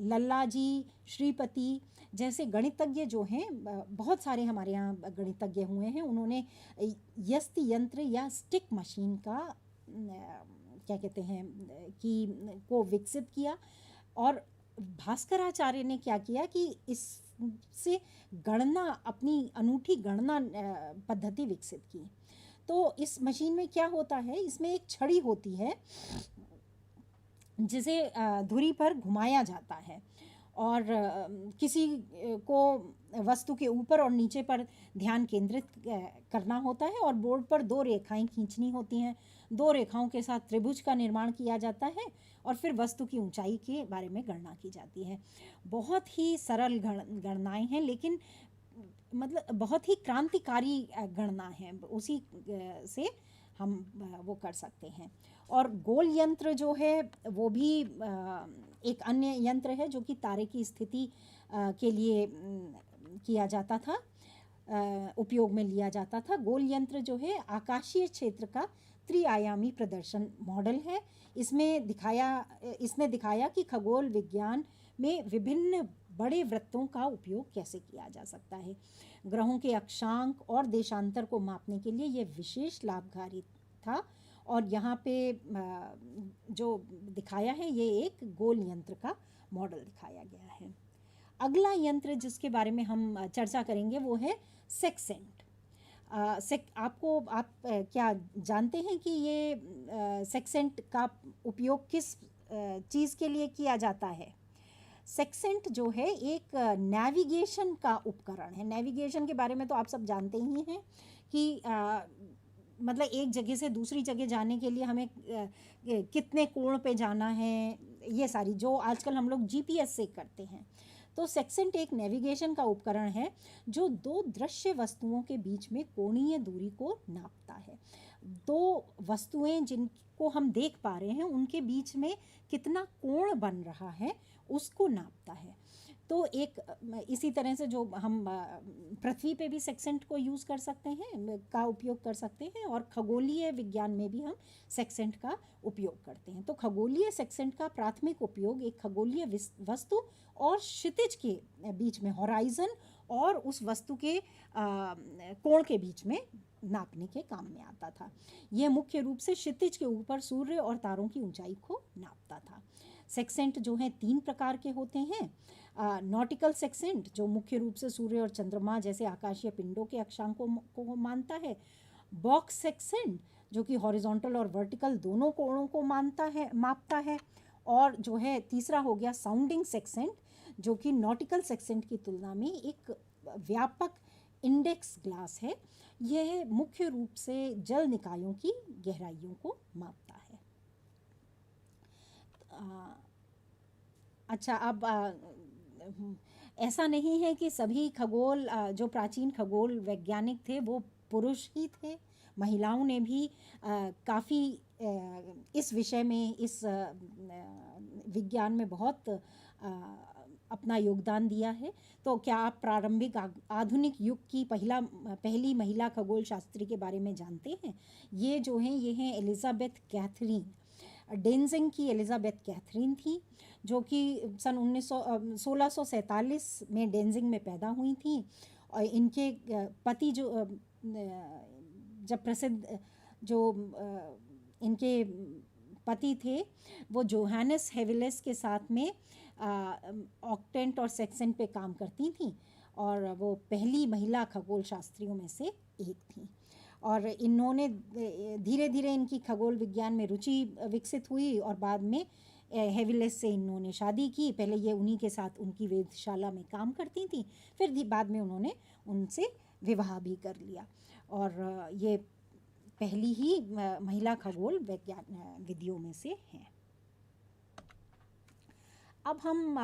लल्ला जी, श्रीपति जैसे गणितज्ञ जो हैं, बहुत सारे हमारे यहाँ गणितज्ञ हुए हैं। उन्होंने यस्त यंत्र या स्टिक मशीन का क्या कहते हैं कि को विकसित किया। और भास्कराचार्य ने क्या किया कि इससे गणना, अपनी अनूठी गणना पद्धति विकसित की। तो इस मशीन में क्या होता है, इसमें एक छड़ी होती है जिसे धुरी पर घुमाया जाता है और किसी को वस्तु के ऊपर और नीचे पर ध्यान केंद्रित करना होता है और बोर्ड पर 2 रेखाएं खींचनी होती हैं। 2 रेखाओं के साथ त्रिभुज का निर्माण किया जाता है और फिर वस्तु की ऊंचाई के बारे में गणना की जाती है। बहुत ही सरल गणनाएं हैं, लेकिन मतलब बहुत ही क्रांतिकारी गणना है, उसी से हम वो कर सकते हैं। और गोल यंत्र जो है वो भी एक अन्य यंत्र है जो कि तारे की स्थिति के लिए किया जाता था, उपयोग में लिया जाता था। गोल यंत्र जो है आकाशीय क्षेत्र का त्रिआयामी प्रदर्शन मॉडल है। इसने दिखाया कि खगोल विज्ञान में विभिन्न बड़े वृत्तों का उपयोग कैसे किया जा सकता है। ग्रहों के अक्षांक और देशांतर को मापने के लिए यह विशेष लाभकारी था। और यहाँ पे जो दिखाया है ये एक गोल यंत्र का मॉडल दिखाया गया है। अगला यंत्र जिसके बारे में हम चर्चा करेंगे वो है सेक्सेंट। आप क्या जानते हैं कि ये सेक्सेंट का उपयोग किस चीज़ के लिए किया जाता है? सेक्सेंट जो है एक नेविगेशन का उपकरण है। नेविगेशन के बारे में तो आप सब जानते ही हैं कि मतलब एक जगह से दूसरी जगह जाने के लिए हमें कितने कोण पे जाना है, ये सारी जो आजकल हम लोग जीपीएस से करते हैं। तो सेक्सेंट एक नेविगेशन का उपकरण है जो 2 दृश्य वस्तुओं के बीच में कोणीय दूरी को नापता है। 2 वस्तुएं जिनको हम देख पा रहे हैं उनके बीच में कितना कोण बन रहा है उसको नापता है। तो एक इसी तरह से जो हम पृथ्वी पे भी सेक्सेंट को यूज़ कर सकते हैं, का उपयोग कर सकते हैं, और खगोलीय विज्ञान में भी हम सेक्सेंट का उपयोग करते हैं। तो खगोलीय सेक्सेंट का प्राथमिक उपयोग एक खगोलीय वस्तु और क्षितिज के बीच में, हॉराइजन और उस वस्तु के कोण के बीच में नापने के काम में आता था। यह मुख्य रूप से क्षितिज के ऊपर सूर्य और तारों की ऊंचाई को नापता था। सेक्सेंट जो है 3 प्रकार के होते हैं। नॉटिकल सेक्सेंट जो मुख्य रूप से सूर्य और चंद्रमा जैसे आकाशीय पिंडों के अक्षांकों को मानता है। बॉक्स सेक्सेंट जो कि हॉरिजॉन्टल और वर्टिकल दोनों कोणों को मापता है। और जो है तीसरा हो गया साउंडिंग सेक्सेंट जो कि नॉटिकल सेक्सेंट की तुलना में एक व्यापक इंडेक्स ग्लास है। यह मुख्य रूप से जल निकायों की गहराइयों को मापता है। अच्छा, अब ऐसा नहीं है कि सभी खगोल जो प्राचीन खगोल वैज्ञानिक थे वो पुरुष ही थे। महिलाओं ने भी काफ़ी इस विषय में, इस विज्ञान में बहुत अपना योगदान दिया है। तो क्या आप प्रारंभिक आधुनिक युग की पहली महिला खगोल शास्त्री के बारे में जानते हैं? ये जो हैं ये हैं एलिजाबेथ कैथरीन। डेंजिंग की एलिजाबेथ कैथरीन थी जो कि सन 1647 में डेंजिंग में पैदा हुई थी। और इनके पति जब प्रसिद्ध जो इनके पति थे वो जोहानस हेविलेस के साथ में ऑक्टेंट और सेक्सेंट पे काम करती थी और वो पहली महिला खगोल शास्त्रियों में से एक थी। और इन्होंने धीरे धीरे इनकी खगोल विज्ञान में रुचि विकसित हुई और बाद में हेविलेस से इन्होंने शादी की। पहले ये उन्हीं के साथ उनकी वेधशाला में काम करती थी, फिर बाद में उन्होंने उनसे विवाह भी कर लिया और ये पहली ही महिला खगोल वैज्ञान विधियों में से हैं। अब हम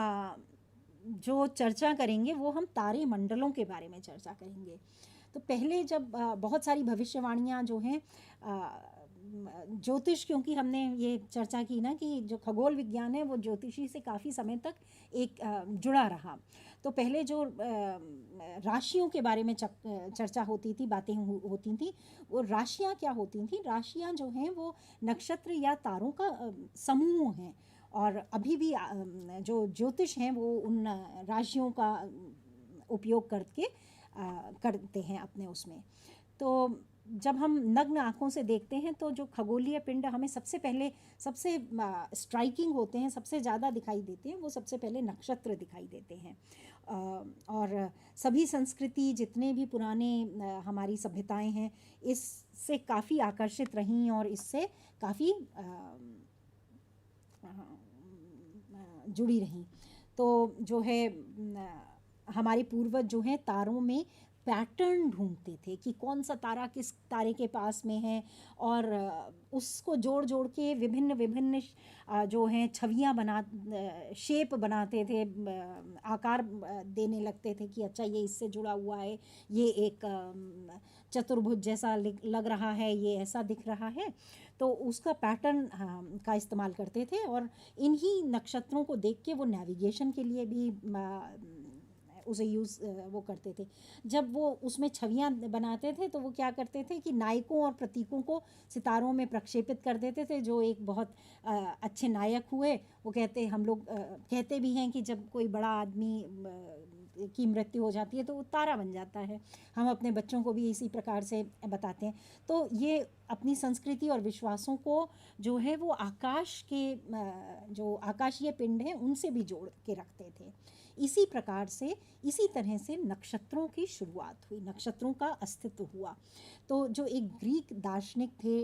जो चर्चा करेंगे वो हम तारे मंडलों के बारे में चर्चा करेंगे। तो पहले जब बहुत सारी भविष्यवाणियाँ जो हैं, ज्योतिष, क्योंकि हमने ये चर्चा की ना कि जो खगोल विज्ञान है वो ज्योतिषी से काफ़ी समय तक एक जुड़ा रहा। तो पहले जो राशियों के बारे में चर्चा होती थी, बातें होती थी, वो राशियाँ क्या होती थी? राशियाँ जो हैं वो नक्षत्र या तारों का समूह हैं। और अभी भी जो ज्योतिष हैं वो उन राशियों का उपयोग करके करते हैं अपने उसमें। तो जब हम नग्न आँखों से देखते हैं तो जो खगोलीय पिंड हमें सबसे पहले, सबसे स्ट्राइकिंग होते हैं, सबसे ज़्यादा दिखाई देते हैं, वो सबसे पहले नक्षत्र दिखाई देते हैं। और सभी संस्कृति, जितने भी पुराने हमारी सभ्यताएं हैं, इससे काफ़ी आकर्षित रहीं और इससे काफ़ी जुड़ी रहीं। तो जो है हमारे पूर्वज जो हैं तारों में पैटर्न ढूंढते थे कि कौन सा तारा किस तारे के पास में है, और उसको जोड़ जोड़ के विभिन्न विभिन्न जो हैं छवियां शेप बनाते थे, आकार देने लगते थे कि अच्छा ये इससे जुड़ा हुआ है, ये एक चतुर्भुज जैसा लग रहा है, ये ऐसा दिख रहा है। तो उसका पैटर्न का इस्तेमाल करते थे, और इन्हीं नक्षत्रों को देख के वो नेविगेशन के लिए भी उसे यूज़ वो करते थे। जब वो उसमें छवियां बनाते थे तो वो क्या करते थे कि नायकों और प्रतीकों को सितारों में प्रक्षेपित कर देते थे, जो एक बहुत अच्छे नायक हुए। वो कहते, हम लोग कहते भी हैं कि जब कोई बड़ा आदमी की मृत्यु हो जाती है तो वो तारा बन जाता है। हम अपने बच्चों को भी इसी प्रकार से बताते हैं। तो ये अपनी संस्कृति और विश्वासों को जो है वो आकाश के जो आकाशीय पिंड हैं उनसे भी जोड़ के रखते थे। इसी प्रकार से, इसी तरह से नक्षत्रों की शुरुआत हुई, नक्षत्रों का अस्तित्व हुआ। तो जो एक ग्रीक दार्शनिक थे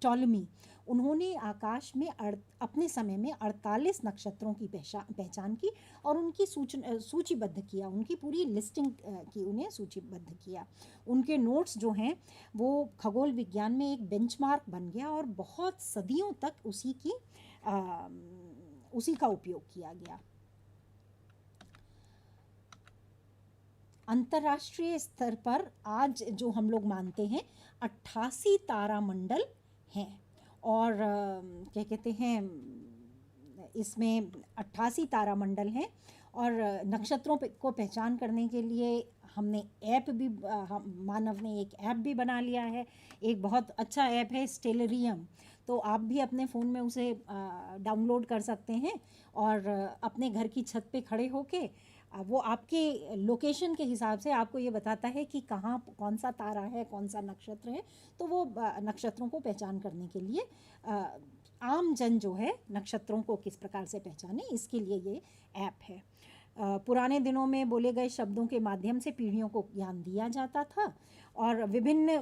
टॉलमी, उन्होंने आकाश में अपने समय में 48 नक्षत्रों की पहचान की और उनकी सूचीबद्ध किया, उनकी पूरी लिस्टिंग की, उन्हें सूचीबद्ध किया। उनके नोट्स जो हैं वो खगोल विज्ञान में एक बेंचमार्क बन गया और बहुत सदियों तक उसी का उपयोग किया गया। अंतर्राष्ट्रीय स्तर पर आज जो हम लोग मानते हैं 88 तारामंडल हैं, और क्या कहते हैं, इसमें 88 तारामंडल हैं। और नक्षत्रों को पहचान करने के लिए हमने ऐप भी, मानव ने एक ऐप भी बना लिया है। एक बहुत अच्छा ऐप है स्टेलरियम, तो आप भी अपने फ़ोन में उसे डाउनलोड कर सकते हैं और अपने घर की छत पे खड़े होके वो आपके लोकेशन के हिसाब से आपको ये बताता है कि कहाँ कौन सा तारा है, कौन सा नक्षत्र है। तो वो नक्षत्रों को पहचान करने के लिए आम जन जो है नक्षत्रों को किस प्रकार से पहचाने, इसके लिए ये ऐप है। पुराने दिनों में बोले गए शब्दों के माध्यम से पीढ़ियों को ज्ञान दिया जाता था, और विभिन्न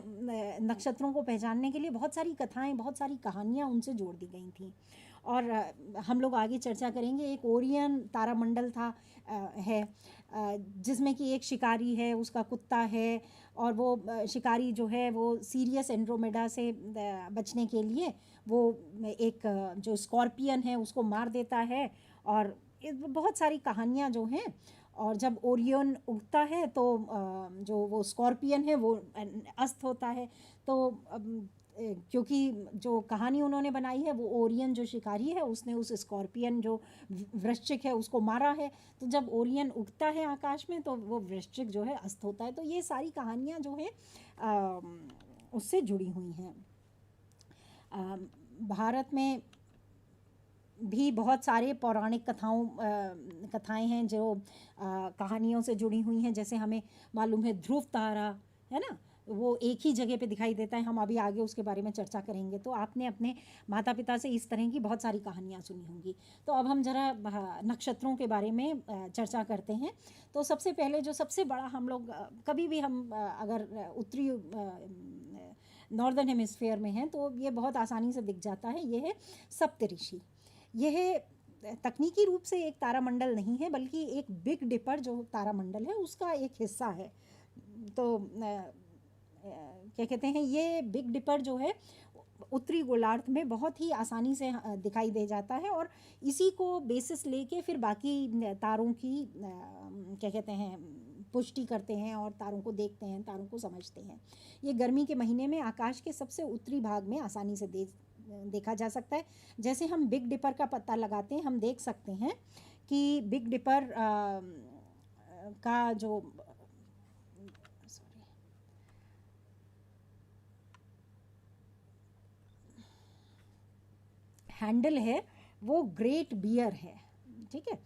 नक्षत्रों को पहचानने के लिए बहुत सारी कथाएं, बहुत सारी कहानियां उनसे जोड़ दी गई थी। और हम लोग आगे चर्चा करेंगे। एक ओरियन तारामंडल था है जिसमें कि एक शिकारी है, उसका कुत्ता है, और वो शिकारी जो है वो सीरियस एंड्रोमेडा से बचने के लिए वो एक जो स्कॉर्पियन है उसको मार देता है। और बहुत सारी कहानियाँ जो हैं। और जब ओरियन उगता है तो जो वो स्कॉर्पियन है वो अस्त होता है। तो क्योंकि जो कहानी उन्होंने बनाई है वो ओरियन जो शिकारी है उसने उस स्कॉर्पियन जो वृश्चिक है उसको मारा है। तो जब ओरियन उगता है आकाश में तो वो वृश्चिक जो है अस्त होता है। तो ये सारी कहानियाँ जो है उससे जुड़ी हुई हैं। भारत में भी बहुत सारे पौराणिक कथाएं हैं जो कहानियों से जुड़ी हुई हैं। जैसे हमें मालूम है ध्रुव तारा है ना, वो एक ही जगह पे दिखाई देता है। हम अभी आगे उसके बारे में चर्चा करेंगे। तो आपने अपने माता पिता से इस तरह की बहुत सारी कहानियाँ सुनी होंगी। तो अब हम जरा नक्षत्रों के बारे में चर्चा करते हैं। तो सबसे पहले जो सबसे बड़ा हम लोग कभी भी हम अगर उत्तरी नॉर्दर्न हेमिस्फीयर में हैं तो ये बहुत आसानी से दिख जाता है। ये है सप्तऋषि। यह तकनीकी रूप से एक तारामंडल नहीं है बल्कि एक बिग डिपर जो तारामंडल है उसका एक हिस्सा है। तो क्या कहते हैं, ये बिग डिपर जो है उत्तरी गोलार्ध में बहुत ही आसानी से दिखाई दे जाता है, और इसी को बेसिस लेके फिर बाकी तारों की क्या कहते हैं पुष्टि करते हैं और तारों को देखते हैं, तारों को समझते हैं। ये गर्मी के महीने में आकाश के सबसे उत्तरी भाग में आसानी से देखा जा सकता है। जैसे हम बिग डिपर का पता लगाते हैं, हम देख सकते हैं कि बिग डिपर का जो हैंडल है वो ग्रेट बियर है, ठीक है।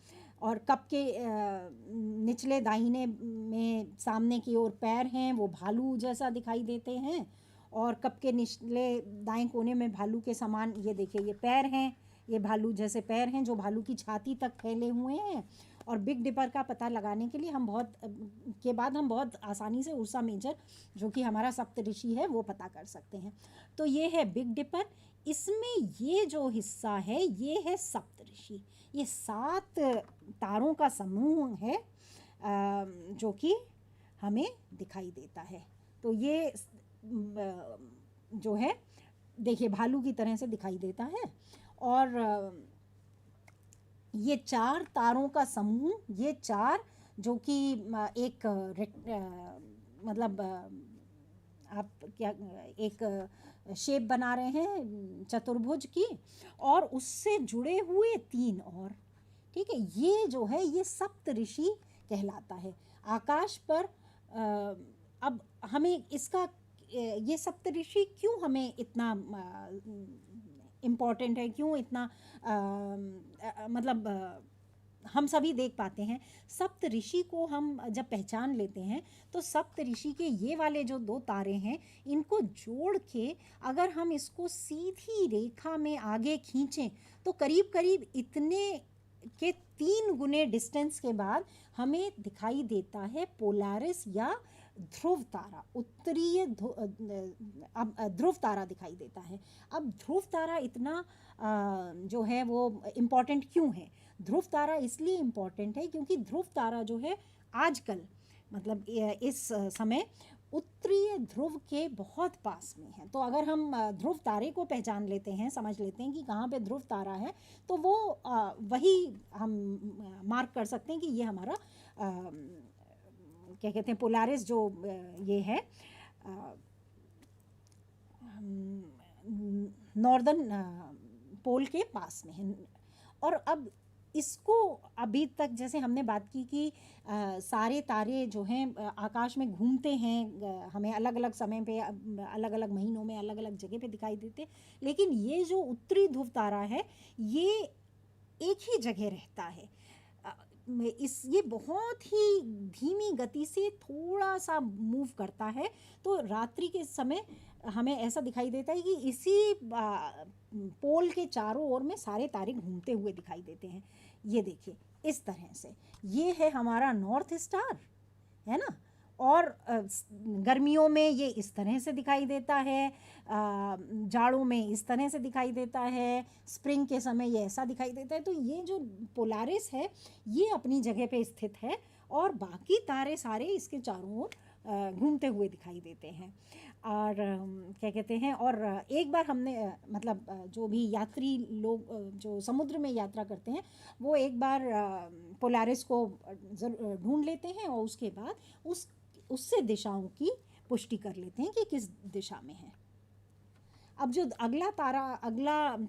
और कप के निचले दाहिने में सामने की ओर पैर हैं, वो भालू जैसा दिखाई देते हैं। और कप के निचले दाएं कोने में भालू के समान, ये देखिए ये पैर हैं, ये भालू जैसे पैर हैं जो भालू की छाती तक फैले हुए हैं। और बिग डिपर का पता लगाने के लिए हम बहुत आसानी से उर्सा मेजर, जो कि हमारा सप्तऋषि है, वो पता कर सकते हैं। तो ये है बिग डिपर। इसमें ये जो हिस्सा है ये है सप्तऋषि। ये 7 तारों का समूह है जो कि हमें दिखाई देता है। तो ये जो है देखिए भालू की तरह से दिखाई देता है। और ये 4 तारों का समूह, ये 4 जो कि एक मतलब आप क्या एक शेप बना रहे हैं चतुर्भुज की, और उससे जुड़े हुए 3 और, ठीक है। ये जो है ये सप्तऋषि कहलाता है आकाश पर। अब हमें इसका ये सप्तऋषि क्यों हमें इतना इम्पॉर्टेंट है, क्यों इतना मतलब हम सभी देख पाते हैं। सप्तऋषि को हम जब पहचान लेते हैं तो सप्तऋषि के ये वाले जो 2 तारे हैं, इनको जोड़ के अगर हम इसको सीधी रेखा में आगे खींचें तो करीब करीब इतने के 3 गुने डिस्टेंस के बाद हमें दिखाई देता है पोलारिस या ध्रुव तारा, उत्तरीय ध्रुव तारा दिखाई देता है। अब ध्रुव तारा इतना जो है वो इम्पॉर्टेंट क्यों है? ध्रुव तारा इसलिए इम्पॉर्टेंट है क्योंकि ध्रुव तारा जो है आजकल मतलब इस समय उत्तरीय ध्रुव के बहुत पास में है। तो अगर हम ध्रुव तारे को पहचान लेते हैं, समझ लेते हैं कि कहाँ पे ध्रुव तारा है, तो वो वही हम मार्क कर सकते हैं कि ये हमारा क्या कहते हैं पोलारिस जो ये है नॉर्दर्न पोल के पास में है। और अब इसको अभी तक जैसे हमने बात की कि सारे तारे जो हैं आकाश में घूमते हैं, हमें अलग अलग समय पे अलग अलग महीनों में अलग अलग जगह पे दिखाई देते, लेकिन ये जो उत्तरी ध्रुव तारा है ये एक ही जगह रहता है। ये बहुत ही धीमी गति से थोड़ा सा मूव करता है। तो रात्रि के समय हमें ऐसा दिखाई देता है कि इसी पोल के चारों ओर में सारे तारे घूमते हुए दिखाई देते हैं। ये देखिए इस तरह से ये है हमारा नॉर्थ स्टार, है ना। और गर्मियों में ये इस तरह से दिखाई देता है, जाड़ों में इस तरह से दिखाई देता है, स्प्रिंग के समय ये ऐसा दिखाई देता है। तो ये जो पोलारिस है ये अपनी जगह पे स्थित है और बाकी तारे सारे इसके चारों ओर घूमते हुए दिखाई देते हैं। और क्या कहते हैं, और एक बार हमने मतलब जो भी यात्री लोग जो समुद्र में यात्रा करते हैं वो एक बार पोलारिस को ढूंढ लेते हैं और उसके बाद उससे दिशाओं की पुष्टि कर लेते हैं कि किस दिशा में है। अब जो अगला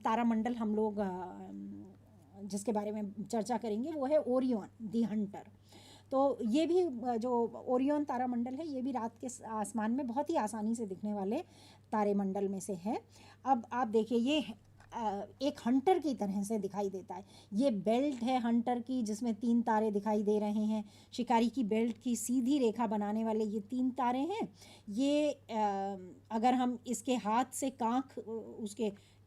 तारामंडल हम लोग जिसके बारे में चर्चा करेंगे वो है ओरियन दी हंटर। तो ये भी जो ओरियन तारामंडल है ये भी रात के आसमान में बहुत ही आसानी से दिखने वाले तारेमंडल में से है। अब आप देखिए ये एक हंटर की तरह से दिखाई देता है। ये बेल्ट है हंटर की जिसमें 3 तारे दिखाई दे रहे हैं। शिकारी की बेल्ट की सीधी रेखा बनाने वाले ये 3 तारे हैं। ये अगर हम इसके हाथ से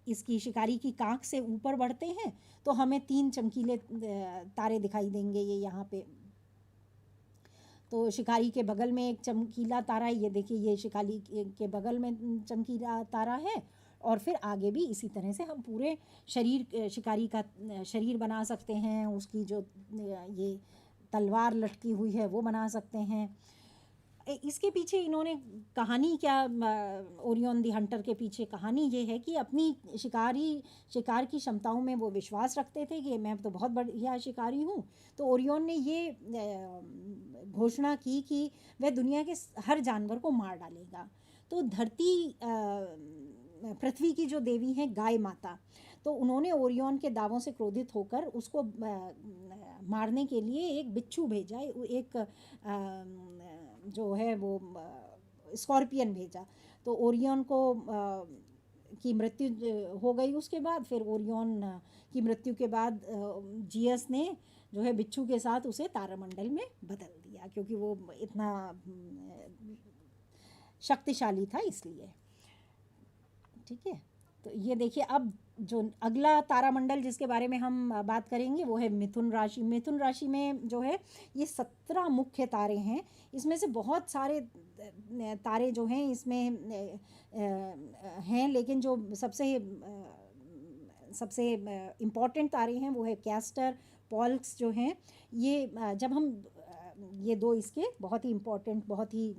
इसकी शिकारी की कांख से ऊपर बढ़ते हैं तो हमें 3 चमकीले तारे दिखाई देंगे। ये यहाँ पे तो शिकारी के बगल में एक चमकीला तारा है, ये देखिए ये शिकारी के बगल में चमकीला तारा है। और फिर आगे भी इसी तरह से हम पूरे शिकारी का शरीर बना सकते हैं, उसकी जो ये तलवार लटकी हुई है वो बना सकते हैं। इसके पीछे इन्होंने कहानी क्या, ओरियन दी हंटर के पीछे कहानी ये है कि अपनी शिकार की क्षमताओं में वो विश्वास रखते थे कि मैं तो बहुत बढ़िया शिकारी हूँ। तो ओरियन ने ये घोषणा की कि वह दुनिया के हर जानवर को मार डालेगा। तो पृथ्वी की जो देवी हैं गाय माता, तो उन्होंने ओरियन के दावों से क्रोधित होकर उसको मारने के लिए एक बिच्छू भेजा, एक जो है वो स्कॉर्पियन भेजा। तो ओरियन को की मृत्यु हो गई। उसके बाद फिर ओरियन की मृत्यु के बाद जीएस ने जो है बिच्छू के साथ उसे तारामंडल में बदल दिया, क्योंकि वो इतना शक्तिशाली था इसलिए। ठीक है, तो ये देखिए अब जो अगला तारामंडल जिसके बारे में हम बात करेंगे वो है मिथुन राशि। मिथुन राशि में जो है ये 17 मुख्य तारे हैं। इसमें से बहुत सारे तारे जो हैं इसमें हैं, लेकिन जो सबसे इम्पॉर्टेंट तारे हैं वो है कैस्टर, पॉल्क्स जो हैं। ये जब हम ये दो इसके बहुत ही इम्पॉर्टेंट, बहुत ही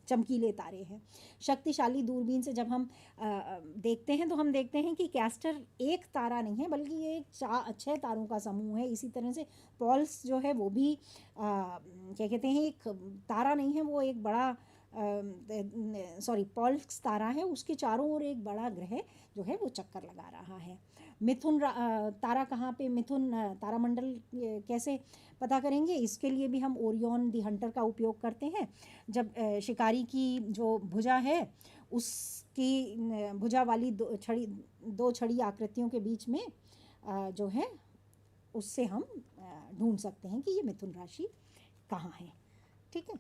चमकीले तारे हैं। शक्तिशाली दूरबीन से जब हम देखते हैं तो हम देखते हैं कि कैस्टर एक तारा नहीं है, बल्कि ये एक 6 तारों का समूह है। इसी तरह से पॉल्स जो है वो भी क्या कहते हैं, एक तारा नहीं है, वो एक बड़ा पॉल्क्स तारा है, उसके चारों ओर एक बड़ा ग्रह जो है वो चक्कर लगा रहा है। मिथुन तारा कहाँ पे, मिथुन तारामंडल कैसे पता करेंगे, इसके लिए भी हम ओरियन दी हंटर का उपयोग करते हैं। जब शिकारी की जो भुजा है उसकी भुजा वाली दो छड़ी आकृतियों के बीच में जो है उससे हम ढूंढ सकते हैं कि ये मिथुन राशि कहाँ है। ठीक है,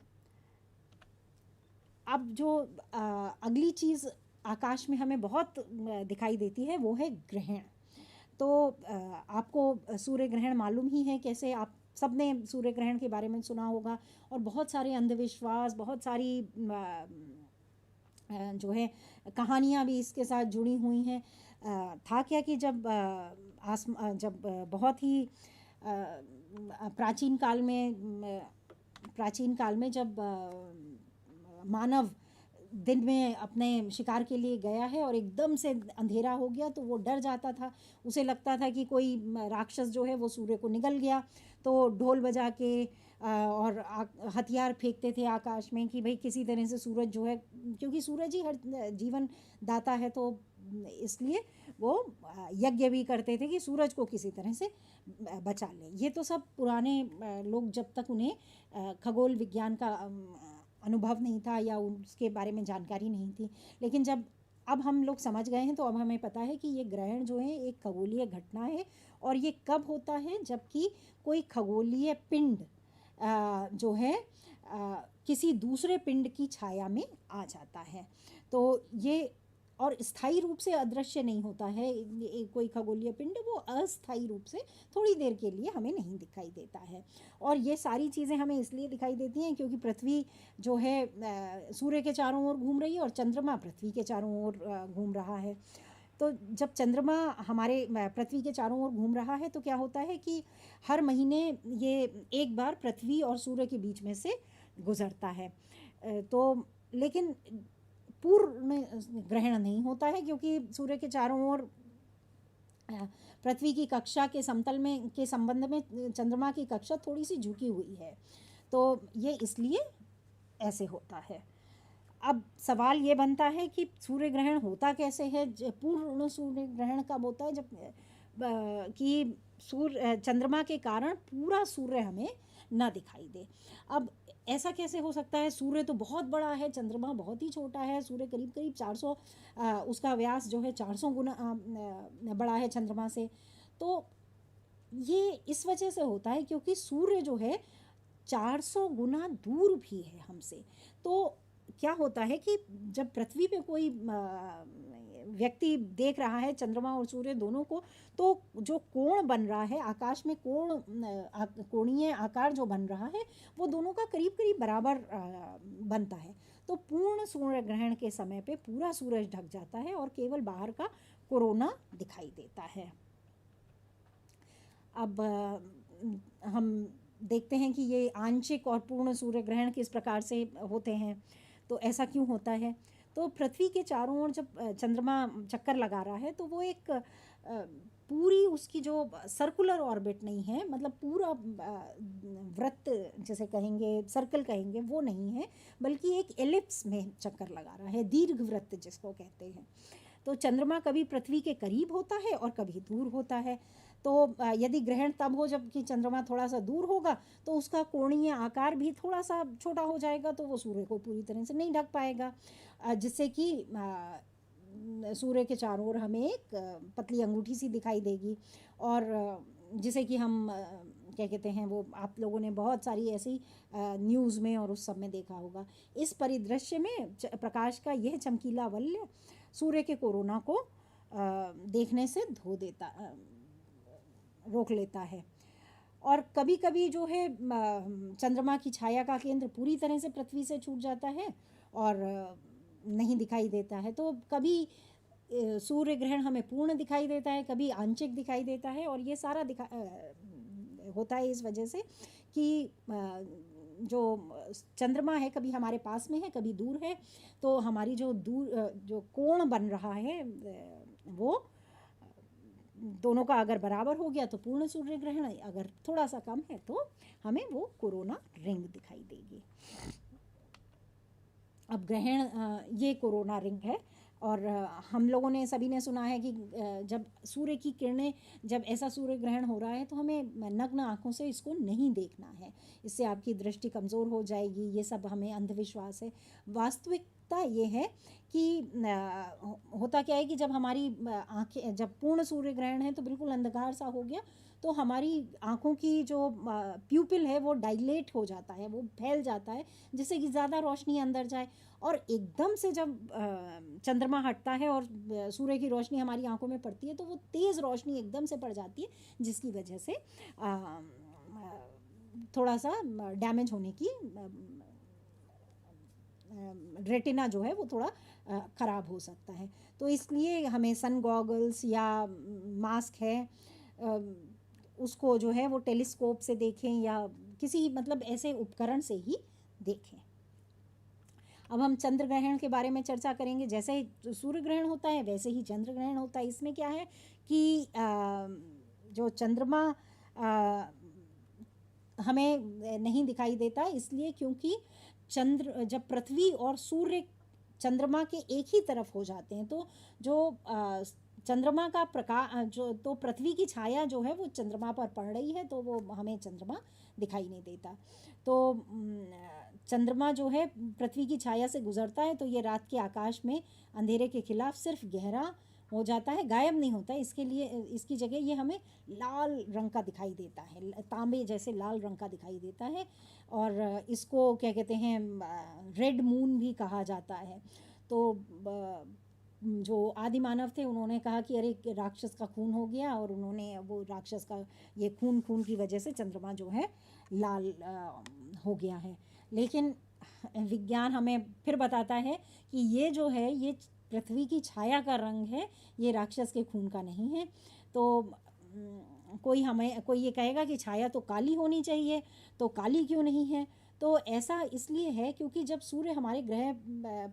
अब जो अगली चीज़ आकाश में हमें बहुत दिखाई देती है वो है ग्रहण। तो आपको सूर्य ग्रहण मालूम ही है कैसे, आप सबने सूर्य ग्रहण के बारे में सुना होगा, और बहुत सारे अंधविश्वास, बहुत सारी जो है कहानियाँ भी इसके साथ जुड़ी हुई हैं। था क्या कि जब बहुत ही प्राचीन काल में जब मानव दिन में अपने शिकार के लिए गया है और एकदम से अंधेरा हो गया, तो वो डर जाता था। उसे लगता था कि कोई राक्षस जो है वो सूर्य को निगल गया, तो ढोल बजा के और हथियार फेंकते थे आकाश में कि भाई किसी तरह से सूरज जो है, क्योंकि सूरज ही हर जीवन दाता है, तो इसलिए वो यज्ञ भी करते थे कि सूरज को किसी तरह से बचा ले। ये तो सब पुराने लोग, जब तक उन्हें खगोल विज्ञान का अनुभव नहीं था या उसके बारे में जानकारी नहीं थी। लेकिन जब अब हम लोग समझ गए हैं तो अब हमें पता है कि ये ग्रहण जो है एक खगोलीय घटना है, और ये कब होता है, जबकि कोई खगोलीय पिंड जो है किसी दूसरे पिंड की छाया में आ जाता है। तो ये और स्थायी रूप से अदृश्य नहीं होता है। कोई खगोलीय पिंड वो अस्थायी रूप से थोड़ी देर के लिए हमें नहीं दिखाई देता है। और ये सारी चीज़ें हमें इसलिए दिखाई देती हैं क्योंकि पृथ्वी जो है सूर्य के चारों ओर घूम रही है और चंद्रमा पृथ्वी के चारों ओर घूम रहा है। तो जब चंद्रमा हमारे पृथ्वी के चारों ओर घूम रहा है तो क्या होता है कि हर महीने ये एक बार पृथ्वी और सूर्य के बीच में से गुजरता है। तो लेकिन पूर्ण ग्रहण नहीं होता है, क्योंकि सूर्य के चारों ओर पृथ्वी की कक्षा के समतल में के संबंध में चंद्रमा की कक्षा थोड़ी सी झुकी हुई है, तो ये इसलिए ऐसे होता है। अब सवाल ये बनता है कि सूर्य ग्रहण होता कैसे है। पूर्ण सूर्य ग्रहण कब होता है, जब कि चंद्रमा के कारण पूरा सूर्य हमें ना दिखाई दे। अब ऐसा कैसे हो सकता है, सूर्य तो बहुत बड़ा है, चंद्रमा बहुत ही छोटा है। सूर्य करीब 400 उसका व्यास जो है 400 गुना बड़ा है चंद्रमा से। तो ये इस वजह से होता है क्योंकि सूर्य जो है 400 गुना दूर भी है हमसे। तो क्या होता है कि जब पृथ्वी पे कोई व्यक्ति देख रहा है चंद्रमा और सूर्य दोनों को, तो जो कोण बन रहा है आकाश में, कोणीय आकार जो बन रहा है वो दोनों का करीब करीब बराबर बनता है। तो पूर्ण सूर्य ग्रहण के समय पे पूरा सूरज ढक जाता है और केवल बाहर का कोरोना दिखाई देता है। अब हम देखते हैं कि ये आंशिक और पूर्ण सूर्य ग्रहण किस प्रकार से होते हैं, तो ऐसा क्यों होता है। तो पृथ्वी के चारों ओर जब चंद्रमा चक्कर लगा रहा है तो वो एक पूरी उसकी जो सर्कुलर ऑर्बिट नहीं है, मतलब पूरा वृत्त जैसे कहेंगे, सर्कल कहेंगे, वो नहीं है, बल्कि एक एलिप्स में चक्कर लगा रहा है, दीर्घ वृत्त जिसको कहते हैं। तो चंद्रमा कभी पृथ्वी के करीब होता है और कभी दूर होता है। तो यदि ग्रहण तब हो जबकि चंद्रमा थोड़ा सा दूर होगा, तो उसका कोणीय आकार भी थोड़ा सा छोटा हो जाएगा, तो वो सूर्य को पूरी तरह से नहीं ढक पाएगा, जिससे कि सूर्य के चारों ओर हमें एक पतली अंगूठी सी दिखाई देगी। और जिसे कि हम क्या कहते हैं, वो आप लोगों ने बहुत सारी ऐसी न्यूज़ में और उस सब में देखा होगा। इस परिदृश्य में प्रकाश का यह चमकीला वलय सूर्य के कोरोना को देखने से रोक लेता है। और कभी कभी जो है चंद्रमा की छाया का केंद्र पूरी तरह से पृथ्वी से छूट जाता है और नहीं दिखाई देता है। तो कभी सूर्य ग्रहण हमें पूर्ण दिखाई देता है, कभी आंशिक दिखाई देता है, और ये सारा होता है इस वजह से कि जो चंद्रमा है कभी हमारे पास में है, कभी दूर है। तो हमारी जो कोण बन रहा है वो दोनों का अगर बराबर हो गया तो पूर्ण सूर्य ग्रहण, अगर थोड़ा सा कम है तो हमें वो कोरोना रिंग दिखाई देगी। अब ग्रहण ये कोरोना रिंग है। और हम लोगों ने सभी ने सुना है कि जब सूर्य की किरणें, जब ऐसा सूर्य ग्रहण हो रहा है तो हमें नग्न आँखों से इसको नहीं देखना है, इससे आपकी दृष्टि कमज़ोर हो जाएगी। ये सब हमें अंधविश्वास है। वास्तविकता ये है कि होता क्या है कि जब हमारी आँखें, जब पूर्ण सूर्य ग्रहण है तो बिल्कुल अंधकार सा हो गया, तो हमारी आँखों की जो प्यूपिल है वो डायलेट हो जाता है, वो फैल जाता है, जिससे कि ज़्यादा रोशनी अंदर जाए। और एकदम से जब चंद्रमा हटता है और सूर्य की रोशनी हमारी आंखों में पड़ती है तो वो तेज़ रोशनी एकदम से पड़ जाती है, जिसकी वजह से थोड़ा सा डैमेज होने की, रेटिना जो है वो थोड़ा ख़राब हो सकता है। तो इसलिए हमें सन गॉगल्स या मास्क है उसको जो है वो टेलीस्कोप से देखें या किसी मतलब ऐसे उपकरण से ही देखें। अब हम चंद्र ग्रहण के बारे में चर्चा करेंगे। जैसे ही सूर्य ग्रहण होता है वैसे ही चंद्र ग्रहण होता है। इसमें क्या है कि जो चंद्रमा हमें नहीं दिखाई देता, इसलिए क्योंकि जब पृथ्वी और सूर्य चंद्रमा के एक ही तरफ हो जाते हैं तो जो चंद्रमा का प्रकाश तो पृथ्वी की छाया जो है वो चंद्रमा पर पड़ रही है, तो वो हमें चंद्रमा दिखाई नहीं देता। तो चंद्रमा जो है पृथ्वी की छाया से गुजरता है तो ये रात के आकाश में अंधेरे के खिलाफ सिर्फ गहरा हो जाता है, गायब नहीं होता। इसके लिए इसकी जगह ये हमें लाल रंग का दिखाई देता है, तांबे जैसे लाल रंग का दिखाई देता है। और इसको क्या कहते हैं, रेड मून भी कहा जाता है। तो जो आदि मानव थे उन्होंने कहा कि अरे राक्षस का खून हो गया, और उन्होंने वो राक्षस का ये खून की वजह से चंद्रमा जो है लाल हो गया है। लेकिन विज्ञान हमें फिर बताता है कि ये जो है ये पृथ्वी की छाया का रंग है, ये राक्षस के खून का नहीं है। तो कोई ये कहेगा कि छाया तो काली होनी चाहिए, तो काली क्यों नहीं है? तो ऐसा इसलिए है क्योंकि जब सूर्य हमारे ग्रह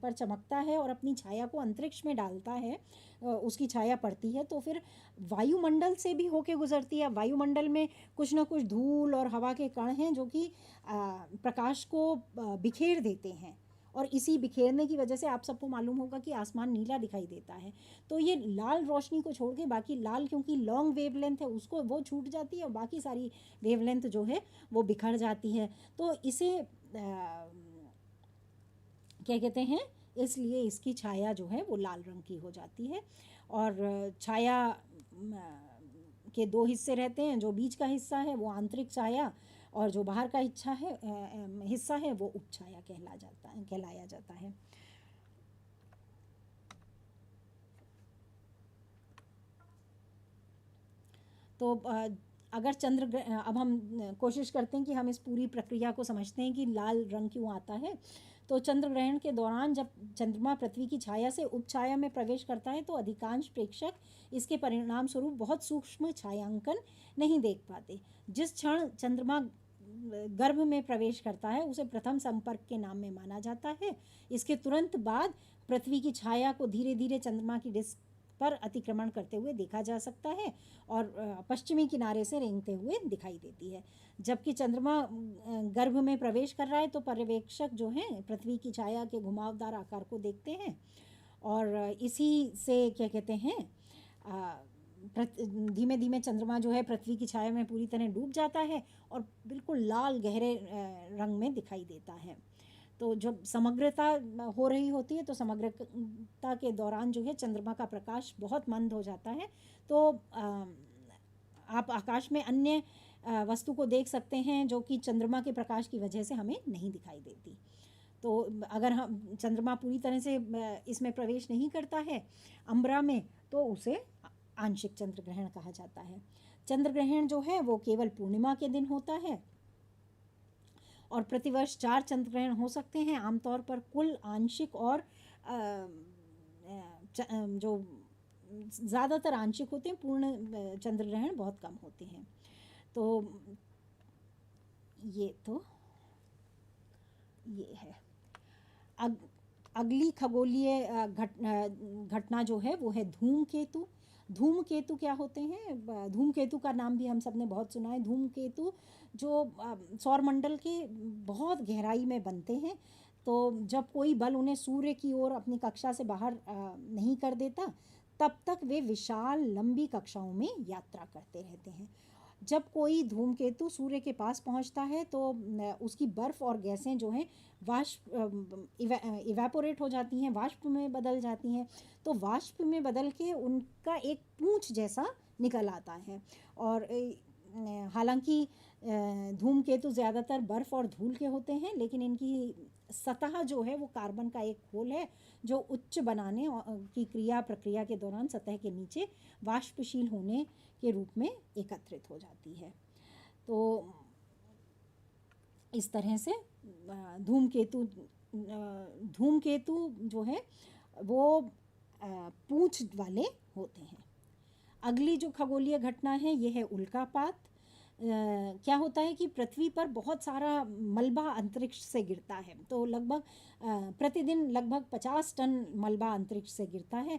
पर चमकता है और अपनी छाया को अंतरिक्ष में डालता है, उसकी छाया पड़ती है, तो फिर वायुमंडल से भी होके गुजरती है। वायुमंडल में कुछ ना कुछ धूल और हवा के कण हैं जो कि प्रकाश को बिखेर देते हैं, और इसी बिखेरने की वजह से आप सबको मालूम होगा कि आसमान नीला दिखाई देता है। तो ये लाल रोशनी को छोड़ के बाकी लाल, क्योंकि लॉन्ग वेवलेंथ है उसको वो छूट जाती है और बाकी सारी वेवलेंथ जो है वो बिखर जाती है। तो इसे क्या कहते हैं, इसलिए इसकी छाया जो है वो लाल रंग की हो जाती है। और छाया के दो हिस्से रहते हैं, जो बीच का हिस्सा है वो आंतरिक छाया, और जो बाहर का हिस्सा है वो उपछाया कहलाया जाता है। तो अगर अब हम कोशिश करते हैं कि हम इस पूरी प्रक्रिया को समझते हैं कि लाल रंग क्यों आता है। तो चंद्र ग्रहण के दौरान जब चंद्रमा पृथ्वी की छाया से उपछाया में प्रवेश करता है तो अधिकांश प्रेक्षक इसके परिणाम स्वरूप बहुत सूक्ष्म छायांकन नहीं देख पाते। जिस क्षण चंद्रमा गर्भ में प्रवेश करता है उसे प्रथम संपर्क के नाम में माना जाता है। इसके तुरंत बाद पृथ्वी की छाया को धीरे धीरे चंद्रमा की डिस्क पर अतिक्रमण करते हुए देखा जा सकता है और पश्चिमी किनारे से रेंगते हुए दिखाई देती है। जबकि चंद्रमा गर्भ में प्रवेश कर रहा है तो पर्यवेक्षक जो हैं पृथ्वी की छाया के घुमावदार आकार को देखते हैं और इसी से क्या कहते हैं धीमे धीमे चंद्रमा जो है पृथ्वी की छाया में पूरी तरह डूब जाता है और बिल्कुल लाल गहरे रंग में दिखाई देता है। तो जब समग्रता हो रही होती है तो समग्रता के दौरान जो है चंद्रमा का प्रकाश बहुत मंद हो जाता है। तो आप आकाश में अन्य वस्तु को देख सकते हैं जो कि चंद्रमा के प्रकाश की वजह से हमें नहीं दिखाई देती। तो अगर हम चंद्रमा पूरी तरह से इसमें प्रवेश नहीं करता है अम्बरा में तो उसे आंशिक चंद्र ग्रहण कहा जाता है। चंद्र ग्रहण जो है वो केवल पूर्णिमा के दिन होता है और प्रतिवर्ष 4 चंद्र ग्रहण हो सकते हैं। आमतौर पर कुल आंशिक और जो ज़्यादातर आंशिक होते हैं, पूर्ण चंद्र ग्रहण बहुत कम होते हैं। तो ये है अगली खगोलीय घटना जो है वो है धूमकेतु। धूमकेतु क्या होते हैं? धूमकेतु का नाम भी हम सब ने बहुत सुना है। धूमकेतु जो सौरमंडल के बहुत गहराई में बनते हैं, तो जब कोई बल उन्हें सूर्य की ओर अपनी कक्षा से बाहर नहीं कर देता तब तक वे विशाल लंबी कक्षाओं में यात्रा करते रहते हैं। जब कोई धूमकेतु सूर्य के पास पहुंचता है तो उसकी बर्फ़ और गैसें जो हैं वाष्प इवेपोरेट हो जाती हैं, वाष्प में बदल जाती हैं। तो वाष्प में बदल के उनका एक पूंछ जैसा निकल आता है। और हालांकि धूमकेतु ज़्यादातर बर्फ़ और धूल के होते हैं, लेकिन इनकी सतह जो है वो कार्बन का एक खोल है जो उच्च बनाने की प्रक्रिया के दौरान सतह के नीचे वाष्पशील होने के रूप में एकत्रित हो जाती है। तो इस तरह से धूमकेतु जो है वो पूंछ वाले होते हैं। अगली जो खगोलीय घटना है ये है उल्कापात। क्या होता है कि पृथ्वी पर बहुत सारा मलबा अंतरिक्ष से गिरता है। तो लगभग प्रतिदिन लगभग 50 टन मलबा अंतरिक्ष से गिरता है।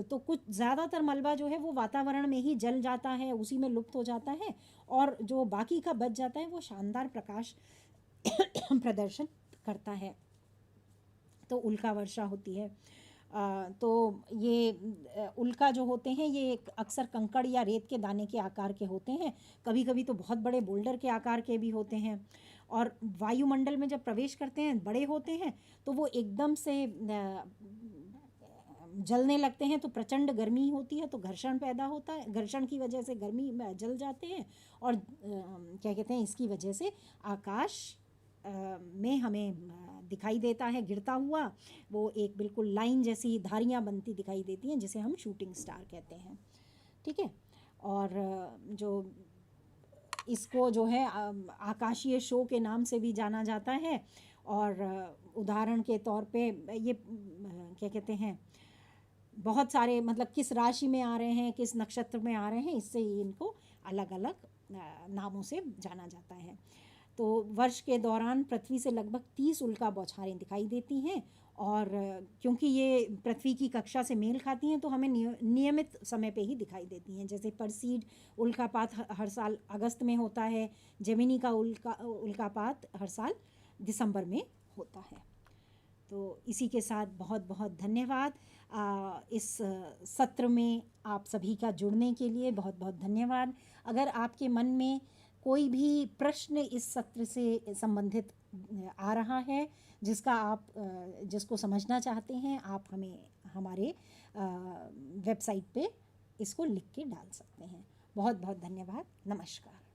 तो कुछ ज़्यादातर मलबा जो है वो वातावरण में ही जल जाता है, उसी में लुप्त हो जाता है, और जो बाकी का बच जाता है वो शानदार प्रकाश प्रदर्शन करता है। तो उल्का वर्षा होती है। तो ये उल्का जो होते हैं ये अक्सर कंकड़ या रेत के दाने के आकार के होते हैं, कभी कभी तो बहुत बड़े बोल्डर के आकार के भी होते हैं। और वायुमंडल में जब प्रवेश करते हैं बड़े होते हैं तो वो एकदम से जलने लगते हैं, तो प्रचंड गर्मी होती है, तो घर्षण पैदा होता है, घर्षण की वजह से गर्मी जल जाते हैं और क्या कहते हैं इसकी वजह से आकाश में हमें दिखाई देता है गिरता हुआ, वो एक बिल्कुल लाइन जैसी धारियाँ बनती दिखाई देती हैं जिसे हम शूटिंग स्टार कहते हैं। ठीक है। और जो इसको जो है आकाशीय शो के नाम से भी जाना जाता है। और उदाहरण के तौर पे ये क्या कहते हैं बहुत सारे मतलब किस राशि में आ रहे हैं, किस नक्षत्र में आ रहे हैं, इससे इनको अलग अलग नामों से जाना जाता है। तो वर्ष के दौरान पृथ्वी से लगभग 30 उल्का बौछारें दिखाई देती हैं, और क्योंकि ये पृथ्वी की कक्षा से मेल खाती हैं तो हमें नियमित समय पे ही दिखाई देती हैं। जैसे परसीड उल्कापात हर साल अगस्त में होता है, जेमिनी का उल्कापात हर साल दिसंबर में होता है। तो इसी के साथ बहुत बहुत धन्यवाद। इस सत्र में आप सभी का जुड़ने के लिए बहुत बहुत धन्यवाद। अगर आपके मन में कोई भी प्रश्न इस सत्र से संबंधित आ रहा है जिसको समझना चाहते हैं, आप हमें हमारे वेबसाइट पे इसको लिख के डाल सकते हैं। बहुत बहुत धन्यवाद। नमस्कार।